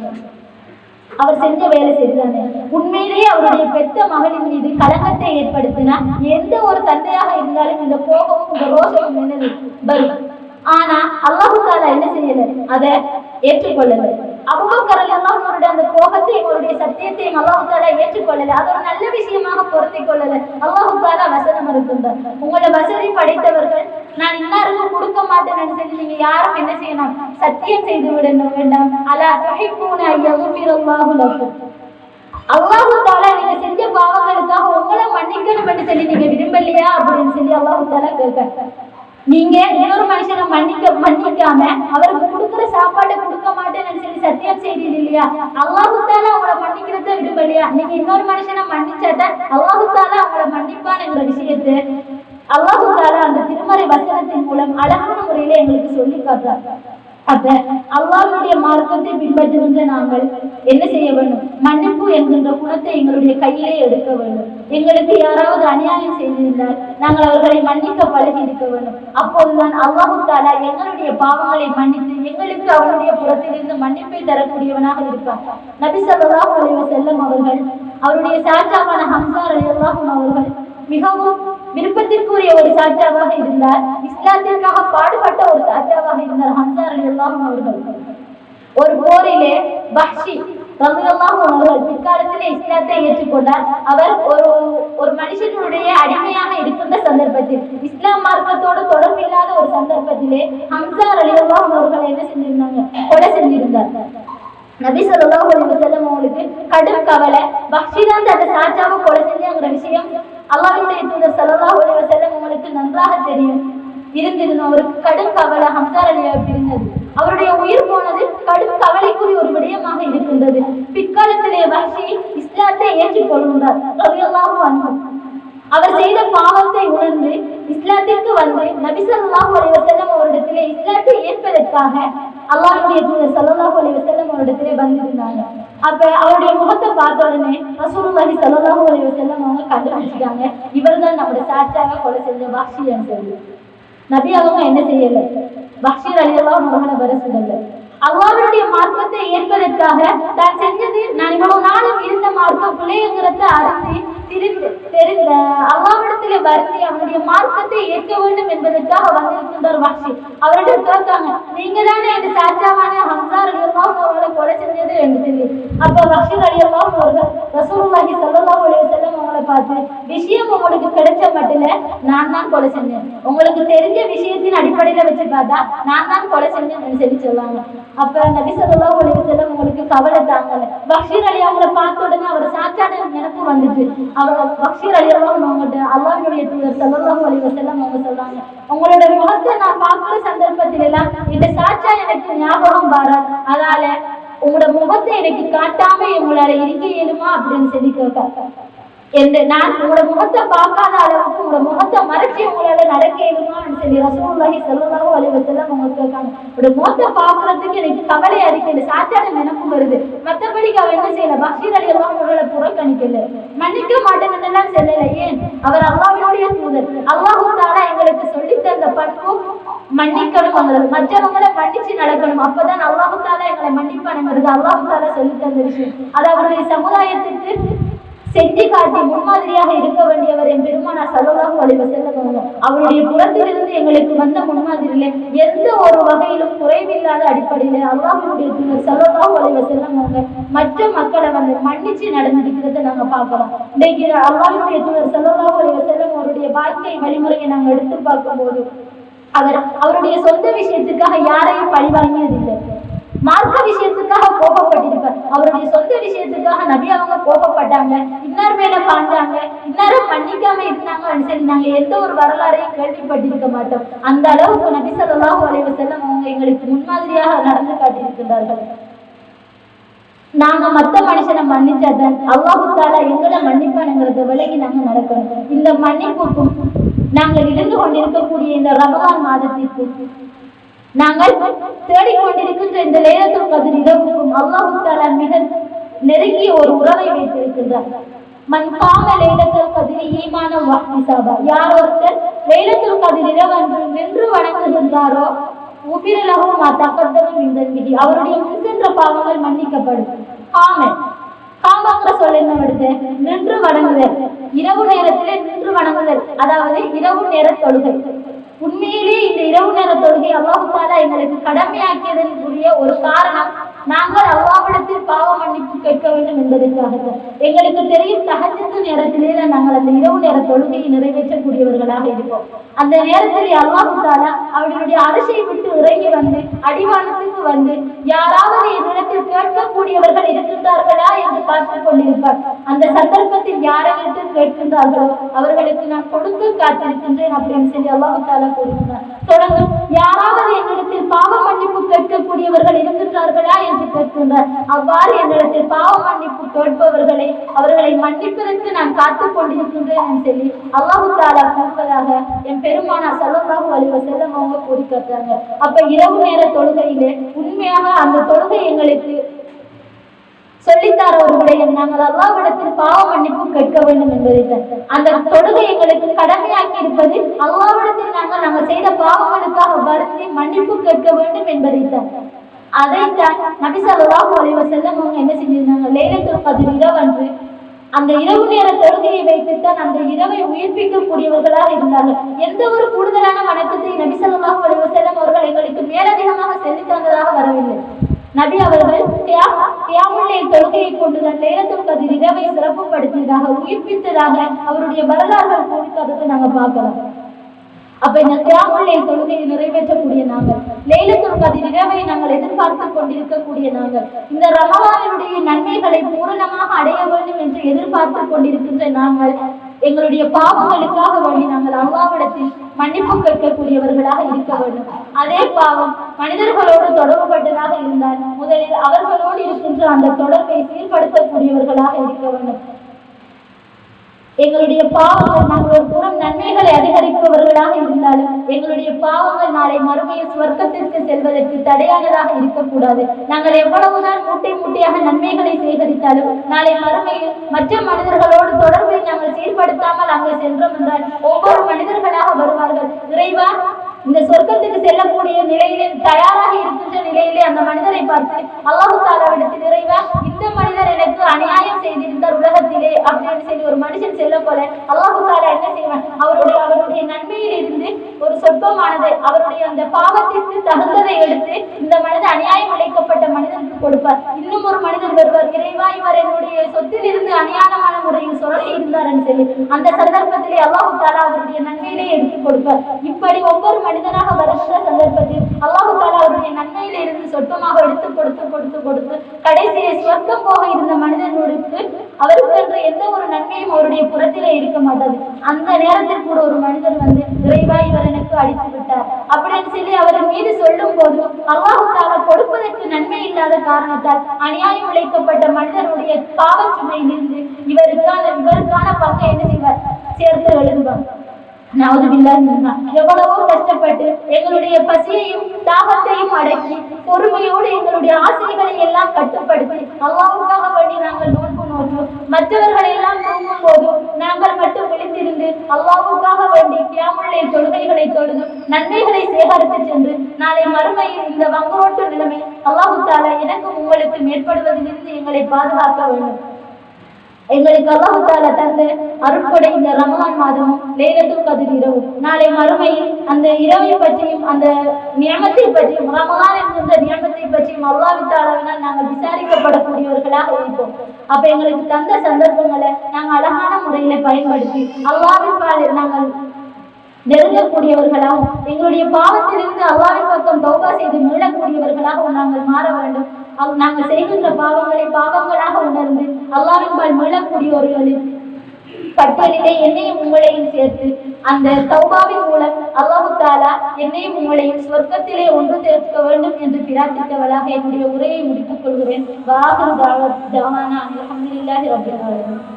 அவர் செஞ்ச வேலை சரிதானே. உண்மையிலேயே அவருடைய பெத்த மகளின் மீது கலங்கத்தை ஏற்படுத்தினா எந்த ஒரு தந்தையாக இருந்தாலும் இந்த கோபமும் இந்த ரோஷமும் என்னது வரும். ஆனா அல்லாஹ் தஆலா என்ன செய்யல, அதை ஏற்றுக்கொள்ளல. அபூபக்கர் ரலியல்லாஹு அன்ஹு அந்த கோபத்தை அவருடைய சத்தியத்தை அல்லாஹ் தஆலா ஏற்றுக்கொள்ளல. அது ஒரு நல்ல விஷயமாக பொருத்திக் கொள்ளல. அல்லாஹ் தஆலா வசனம் இருக்கின்றார், உங்களை வசதி படைத்தவர்கள் நான் இன்னாருக்கு கொடுக்க மாட்டேன்னு சொல்லி நீங்க யாரும் என்ன செய்யணும், சத்தியம் செய்து விட வேண்டாம். அலா துஹிப்பூன யக்ஃபிரல்லாஹு லக்கும், அல்லாஹ் தஆலா நீங்க செஞ்ச பாவங்களுக்காக உங்களை மன்னிக்கணும் என்று சொல்லி நீங்க விரும்பலையா அப்படின்னு சொல்லி அல்லாஹ் தஆலா கேட்க. நீங்க இன்னொரு மனுஷனை மன்னிக்காம அவருக்கு கொடுக்குற சாப்பாட்டை கொடுக்க மாட்டேன்னு சொல்லி சத்தியம் செய்தீங்க இல்லையா, அல்லாஹ் தஆலா அவங்களை மன்னிக்கிறத விரும்பலையா? நீங்க இன்னொரு மனுஷனை மன்னிச்சாட்டா அல்லாஹ் தஆலா அவங்களை மன்னிப்பான்ங்கிற விஷயத்தை அல்லாஹ் தஆலா அந்த திருமறை வசனத்தின் மூலம் அழகான முறையில எங்களுக்கு சொல்லி காட்டுறார். அப்ப அல்லாஹ்வுடைய மார்க்கத்தை பின்பற்றுகின்ற நாங்கள் என்ன செய்ய வேண்டும், மன்னிப்பு என்கின்ற குணத்தை எங்களுடைய கையிலே எடுக்க வேண்டும். எங்களுக்கு யாராவது அநியாயம் செய்திருந்தால் நாங்கள் அவர்களை மன்னிக்க பழகி இருக்க வேண்டும். அப்போதுதான் அல்லாஹ் தஆலா எங்களுடைய பாவங்களை மன்னித்து எங்களுக்கு அவருடைய புறத்திலிருந்து மன்னிப்பை தரக்கூடியவனாக இருப்பார். நபி ஸல்லல்லாஹு அலைஹி வஸல்லம் அவர்கள் அவருடைய சாச்சாவான ஹம்ஸா ரலியல்லாஹு அன்ஹு அவர்கள் மிகவும் விருப்பத்திற்குரிய ஒரு சாட்சாவாக இருந்தார். இஸ்லாத்திற்காக பாடுபட்ட ஒரு சாட்சாவாக இருந்தார் ஹம்ஸா ரலியல்லாஹு அன்ஹு அவர்கள். ஒரு போரிலே வஹ்ஷி ரலியல்லாஹு அன்ஹு அவர்கள் பிற்காலத்திலே இஸ்லாத்தை ஏற்றுக்கொண்டார். அவர் ஒரு மனுஷனுடைய அடிமையாக இருக்கின்ற சந்தர்ப்பத்தில், இஸ்லாம் மார்க்கத்தோடு தொடர்பில்லாத ஒரு சந்தர்ப்பத்திலே ஹம்ஸா ரலியல்லாஹு அன்ஹு அவர்கள் என்ன செஞ்சிருந்தாங்க, கொலை செஞ்சிருந்தார். நபி ஸல்லல்லாஹு அலைஹி வஸல்லம் அவங்களுக்கு கடும் கவலை. வஹ்ஷி தான் அந்த சாட்சாவை கொலை செஞ்சங்கிற விஷயம் அல்லாஹ்வுடைய தூதர் ஸல்லல்லாஹு அலைஹி வஸல்லம் அவங்களுக்கு நன்றாக தெரியும். இருந்திருந்தோம் அவருக்கு கடும் கவலை ஹம்ஸா ரலியல்லாஹு இருந்தது. அவருடைய உயிர் போனது கடும் கவலைக்குரிய ஒரு விடயமாக இருக்கின்றது. பிற்காலத்திலே வஹ்ஷி இஸ்லாத்தை ஏற்றுக்கொள்கின்றார் ரலியல்லாஹு அன்ஹு. அவர் செய்த பாவத்தை உணர்ந்து இஸ்லாத்திற்கு வந்து நபி ஸல்லல்லாஹு அலைஹி வஸல்லம் அவரிடத்திலே இஸ்லாத்தை ஏற்பதற்காக அல்லாஹ்வுடைய தூதர் ஸல்லல்லாஹு அலைஹி வஸல்லம் அவரிடத்திலே வந்திருந்தாங்க. அப்ப அவருடைய முகத்தை பார்த்த உடனே ரசூலுல்லாஹி ஸல்லல்லாஹு அலைஹி வஸல்லம் அவங்க கண்டுபிடிச்சிட்டாங்க, இவர்தான் நம்முடைய சாட்சாவை கொலை செஞ்ச வஹ்ஷின்னு சொல்லி. நபி அவங்க என்ன செய்யல, வஹ்ஷி ரலியல்லாஹு அன்ஹு வர சொல்லல. அல்லாஹ்வுடைய மார்க்கத்தை ஏற்பதற்காக தான் செஞ்சது, நான் இவ்வளவு நாளும் இருந்த மார்க்கம் பிள்ளைங்கிறத அறிந்து தெரிந்த அல்லாஹ்விடத்திலே வருந்தி அவனுடைய மார்க்கத்தை ஏற்க வேண்டும் என்பதற்காக வந்திருக்கின்றார் வஹ்ஷி. அவரிடம் கேட்காங்க, நீங்க தானே இந்த சாட்சாவான ஹம்ஸா ரலியல்லாஹு அன்ஹு அவர்களை கொலை செஞ்சது என்று சொல்லி. அப்ப வஹ்ஷி ரலியல்லாஹு அன்ஹு அவர்கள் ரசூலுல்லாஹி ஸல்லல்லாஹு அலைஹி வஸல்லம் அவங்களை பார்த்து, விஷயம் உங்களுக்கு கிடைச்ச மட்டும் நான் தான் கொலை செஞ்சேன், உங்களுக்கு தெரிஞ்ச விஷயத்தின் அடிப்படையில வச்சு பார்த்தா நான் தான் கொலை செஞ்சேன்னு சொல்லி சொல்லுவாங்க. அப்ப நபி ஸல்லல்லாஹு அலைஹி வஸல்லம் உங்களுக்கு கவலை தாங்கல. வஹ்ஷி ரலியல்லாஹு அவங்களை பார்த்த உடனே அவர் சாட்சான நினைப்பு வந்துட்டு அவர் வஹ்ஷி ரலியல்லாஹு அவங்ககிட்ட அல்லாஹ்வுடைய தூதர் ஸல்லல்லாஹு அலைஹி வஸல்லம் அவங்க சொல்றாங்க, உங்களோட முகத்தை நான் பார்க்கிற சந்தர்ப்பத்தில் எல்லாம் இந்த சாட்சா எனக்கு ஞாபகம் வராது, அதனால உங்களோட முகத்தை எனக்கு காட்டாம உங்களால இருக்க இயலுமா அப்படின்னு சொல்லி கேட்க. நான் உங்களோட முகத்தை பார்க்காத அளவுக்கு உங்களோட முகத்தை மறைச்சி உங்களால நடக்க இயலுமான்னு சொல்லி ரசூலுல்லாஹி ஸல்லல்லாஹு அலைஹி வஸல்லம் அவங்க கேட்காங்க. உங்களோட முகத்தை பார்க்கறதுக்கு எனக்கு கவலையா இருக்கு, இந்த சாட்சான நினைப்பு வருது. மற்றபடிக்கு அவர் என்ன செய்யல, வஹ்ஷி ரலியல்லாஹு அவர்களை புறக்கணிக்கல, மன்னிக்க மாட்டேன்னு எல்லாம் சொல்லல. ஏன், அவர் அல்லாஹ்வுடைய தூதர். அல்லாஹ் தஆலா எங்களுக்கு சொல்லி தந்த பண்பு மன்னிக்கணும், மற்றவங்களை மன்னிச்சு நடக்கணும். அப்பதான் அல்லாஹ் தஆலா எங்களை மன்னிப்பானுங்கிறது அல்லாஹ் தஆலா சொல்லி தந்த விஷயம். அது அவருடைய சமுதாயத்திற்கு செஞ்சு காட்டி முன்மாதிரியாக இருக்க வேண்டியவர் என் பெருமானார் ஸல்லல்லாஹு அலைஹி வஸல்லம். அவருடைய புறத்திலிருந்து எங்களுக்கு வந்த முன்மாதிரியில எந்த ஒரு வகையிலும் குறைவில்லாத அடிப்படையில அல்லாஹ்வுடைய தூதர் ஸல்லல்லாஹு அலைஹி வஸல்லம் அவங்க மற்ற மக்களை வந்து மன்னிச்சு நடந்திருக்கிறத நாங்க பார்க்கலாம். இன்றைக்கு அல்லாஹ்வுடைய தூதர் ஸல்லல்லாஹு அலைஹி வஸல்லம் அவருடைய வாழ்க்கை வழிமுறையை நாங்க எடுத்து பார்க்கும்போது அவருடைய சொந்த விஷயத்துக்காக யாரையும் பழி வாங்கியதில்லை. மார்க்க விஷயத்துக்காக கோபப்பட்டிருப்பார். அவருடைய சொந்த விஷயத்துக்காக நபி அவங்க கோபப்பட்டாங்க, இன்னார் மேல பாண்டாங்க, இன்னாரும் மன்னிக்காம இருந்தாங்கன்னு சொல்லி நாங்க எந்த ஒரு வரலாறையும் கேள்விப்பட்டிருக்க மாட்டோம். அந்த அளவுக்கு நபி ஸல்லல்லாஹு அலைஹி வஸல்லம் அவங்க எங்களுக்கு முன்மாதிரியாக நடந்து காட்டியிருக்கிறார்கள். நாங்க மத்த மனுஷனை மன்னிச்சாதான் அல்லாஹு தாலா எங்களை மன்னிப்பானுங்கிறத விலகி நாங்க நடக்கணும். இந்த மன்னிப்புக்கும் நாங்கள் இருந்து கொண்டிருக்கக்கூடிய இந்த ரமலான் மாதத்திற்கும் நாங்கள் தேடிக்கொண்டிருக்கின்ற இந்த லைலத்துல் கத்ர் இரவுக்கும் அல்லாஹு தாலா மிக நெருங்கிய ஒரு உறவை வைத்திருக்கின்றார். மன் காம லைலத்துல் கத்ர் ஈமானன் வஹ்திசாபா, யார் ஒருத்தர் லைலத்துல் கத்ர் இரவன்று நின்று வணங்குகின்றாரோ உபிரலகும் தக்கத்ததும் இந்த விதி, அவருடைய முன்சென்ற பாவங்கள் மன்னிக்கப்படும். காமங்கிற சொல்ல என்ன வருது? நின்று வணங்குதல், இரவு நேரத்திலே நின்று வணங்குதல், அதாவது இரவு நேர தொழுகை. உண்மையிலே இந்த இரவு நேர தொழுகை அல்லாஹ் தஆலா எங்களுக்கு கடமையாக்கியதற்குரிய ஒரு காரணம், நாங்கள் அல்லாஹ்விடத்தில் பாவ மன்னிப்பு கேட்க வேண்டும் என்பதற்காக. எங்களுக்கு தெரியும் தஹஜ்ஜுத் நேரத்திலே தான் நாங்கள் அந்த இரவு நேர தொழுகையை நிறைவேற்றக்கூடியவர்களாக இருப்போம். அந்த நேரத்தில் அல்லாஹ் தஆலா அவருடைய அரிசை விட்டு இறங்கி வந்து அடிவானத்துக்கு வந்து யாராவது என்னிடத்தில் கேட்கக்கூடியவர்கள் இருக்கின்றார்களா என்று பார்த்துக் கொண்டிருப்பார். அந்த சந்தர்ப்பத்தில் யாரெல்லாம் கேட்கின்றார்களோ அவர்களுக்கு நான் கொடுக்க காத்திருக்கின்றேன் அப்படின்னு சொல்லி அல்லாஹ் தஆலா கூறுகின்றார். தொடர்ந்து யாராவது என்னிடத்தில் பாவ மன்னிப்பு கேட்கக்கூடியவர்கள் இருக்கின்றார்களா என்று கேட்கின்றார். அவ்வாறு என்னிடத்தில் பாவ மன்னிப்பு கேட்பவர்களை அவர்களை மன்னிப்பதற்கு நான் காத்துக் கொண்டிருக்கின்றேன் என்று சொல்லி அல்லாஹ் தஆலா கூறுவதாக என் பெருமானார் ஸல்லல்லாஹு அலைஹி வஸல்லம் அவங்க கூறி காட்டுறாங்க. அப்ப இரவு நேர தொழுகையிலே உண்மையாக அந்த தொழுகை எங்களுக்கு சொல்லித்தார ஒரு விடயம், நாங்கள் அல்லாஹ்விடத்தில் பாவ மன்னிப்பு கேட்க வேண்டும் என்பதை அந்த தொழுகை எங்களுக்கு கடமையாக்கி இருப்பது அல்லாஹ்விடத்தில் நாங்கள் செய்த பாவங்களுக்காக வருந்தி மன்னிப்பு கேட்க வேண்டும் என்பதைத்தான். அதைத்தான் நபி ஸல்லல்லாஹு அலைஹி வஸல்லம் அவங்க என்ன செஞ்சிருந்தாங்க, லைலத்துல் கத்ர் இரவன்று அந்த இரவு நேர தொழுகையை வைத்துத்தான் அந்த இரவை உயிர்ப்பிக்கக்கூடியவர்களாக இருந்தார்கள். எந்த ஒரு கூடுதலான வணக்கத்தை நபி ஸல்லல்லாஹு அலைஹி வஸல்லம் அவர்கள் எங்களுக்கு மேலதிகமாக சொல்லித் தந்ததாக வரவில்லை. நபி அவர்கள் கியாமுல் லைல் தொழுகையை கொண்டுதான் லைலத்துல் கத்ர் இரவை சிறப்புப்படுத்தியதாக உயிர்ப்பித்ததாக அவருடைய வரலாறுகள் கூறித்ததை நாங்கள் பார்க்கலாம். அப்ப இந்த கியாமுல் லைல் தொழுகையை நிறைவேற்றக்கூடிய நாங்கள், லைலத்துல் கத்ர் இரவை நாங்கள் எதிர்பார்த்து கொண்டிருக்கக்கூடிய நாங்கள், இந்த ரமலானுடைய நன்மைகளை பூரணமாக அடைய வேண்டும் என்று எதிர்பார்த்து கொண்டிருக்கின்ற நாங்கள் எங்களுடைய பாவங்களுக்காக வேண்டி நாங்கள் அல்லாஹ்விடத்தில் மன்னிப்பு கேட்கக்கூடியவர்களாக இருக்க வேண்டும். அதே பாவம் மனிதர்களோடு தொடர்புபட்டதாக இருந்தால் முதலில் அவர்களோடு இருக்கின்ற அந்த தொடர்பை சீர்படுத்தக்கூடியவர்களாக இருக்க வேண்டும். எங்களுடைய பாவங்கள் நாங்கள் ஒரு புறம் நன்மைகளை அதிகரிப்பவர்களாக இருந்தாலும் எங்களுடைய பாவங்கள் நாளை மறுமையில் சுவர்க்கத்திற்கு செல்வதற்கு தடையானதாக இருக்கக்கூடாது. நாங்கள் எவ்வளவுதான் மூட்டை மூட்டையாக நன்மைகளை சேகரித்தாலும் நாளை மறுமையில் மற்ற மனிதர்களோடு தொடர்பை நாங்கள் சீர்படுத்தாமல் அங்கே சென்றோம் என்றால் ஒவ்வொரு மனிதர்களாக வருவார்கள். இறைவா, இந்த சொர்க்கத்துக்கு செல்லக்கூடிய நிலையிலே தயாராக இருக்கின்ற நிலையிலே அந்த மனிதரை பார்த்து அல்லாஹ் தஆலாவிடத்தில், இறைவா, இந்த மனிதர் எனக்கு அநியாயம் செய்திருந்தார் உலகத்திலே அப்படின்னு சொல்லி ஒரு மனுஷன் செல்ல போல அல்லாஹ் தஆலா என்ன செய்வான், அவருடைய நன்மையில் இருந்து ஒரு சொற்பமானதை அவருடைய அந்த பாவத்திற்கு தகுந்ததை எடுத்து இந்த மனிதர் அநியாயம் இழைக்கப்பட்ட மனிதனுக்கு கொடுப்பார். இன்னும் ஒரு மனிதர் வருவார், இறைவா, இவர் என்னுடைய சொத்தில் இருந்து அநியாயமான முறையில் சொல்லி இருந்தார் என்று சொல்லி அந்த சந்தர்ப்பத்திலே அல்லாஹ் தஆலா அவருடைய நன்மையிலே எடுத்து கொடுப்பார். இப்படி ஒவ்வொரு மனிதனாக வருகின்ற சந்தர்ப்பத்தில் அல்லாஹ் தஆலா அவருடைய நன்மையில இருந்து சொற்பமாக எடுத்து கொடுத்து கொடுத்து கொடுத்து கடைசியை சொர்க்கம் போக இருந்த மனிதனுக்கு அவருக்கு என்ற எந்த ஒரு நன்மையும் அவருடைய புறத்திலே இருக்க மாட்டாது. அந்த நேரத்தில் கூட ஒரு மனிதர் வந்து, இறைவா, இவர் எனக்கு அடித்து விட்டார் அப்படின்னு சொல்லி அவர் மீது சொல்லும் போது அல்லாஹ் தஆலா கொடுப்பதற்கு நன்மை இல்லாத காரணத்தால் அநியாயம் இழைக்கப்பட்ட மனிதனுடைய பாவச்சுமையிலிருந்து இவருக்கான பங்கை என்ன செய்வார், சேர்த்து எழுதுவார். எவ்வளவோ கஷ்டப்பட்டு எங்களுடைய பசியையும் தாகத்தையும் அடக்கி பொறுமையோடு எங்களுடைய ஆசைகளை எல்லாம் கட்டுப்படுத்தி அல்லாஹ்வுக்காக வேண்டி நாங்கள் நோன்பு நோற்று மற்றவர்கள் எல்லாம் தூங்கும் போது நாங்கள் மட்டும் விழித்திருந்து அல்லாஹ்வுக்காக வேண்டி கியாமுல் லைல் தொழுகைகளை தொழுது நன்மைகளை சேகரித்து சென்று நாளை மறுமையில் இந்த வங்குரோட்டு நிலைமை அல்லாஹ் தஆலா எனக்கும் உங்களுக்கு ஏற்படுவதிலிருந்து எங்களை பாதுகாக்க வேண்டும். எங்களுக்கு அல்லாஹ் தஆலா தந்த அருட்கொடை இந்த ரமலான் மாதமும் லைலத்துல் கத்ர் இரவும் நாளை மறுமையில் அந்த இரவை பற்றியும் அந்த நியமத்தை பற்றியும் ரமலான் என்கின்ற நியமத்தை பற்றியும் அல்லாஹ் தஆலாவினால் நாங்கள் விசாரிக்கப்படக்கூடியவர்களாக இருப்போம். அப்ப எங்களுக்கு தந்த சந்தர்ப்பங்களை நாங்கள் அழகான முறையில பயன்படுத்தி அல்லாஹ்வின் பால் நாங்கள் நெருங்கக்கூடியவர்களாகவும் எங்களுடைய பாவத்திலிருந்து அல்லாஹ்வின் பக்கம் தௌபா செய்து மீளக்கூடியவர்களாகவும் நாங்கள் மாற வேண்டும். நாங்கள் செய்கின்ற பாவங்களை பாவங்களாக உணர்ந்து அல்லாஹ்வின் பால் மீளக்கூடியவர்களில் பட்டியலிலே என்னையும் உங்களையும் சேர்த்து அந்த தௌபாவின் மூலம் அல்லாஹு தாலா என்னையும் உங்களையும் சொர்க்கத்திலே ஒன்று சேர்க்க வேண்டும் என்று பிரார்த்தித்தவளாக என்னுடைய உரையை முடித்துக் கொள்கிறேன். வாஹிரு தஅவானா அல்ஹம்துலில்லாஹி ரப்பில் ஆலமீன்.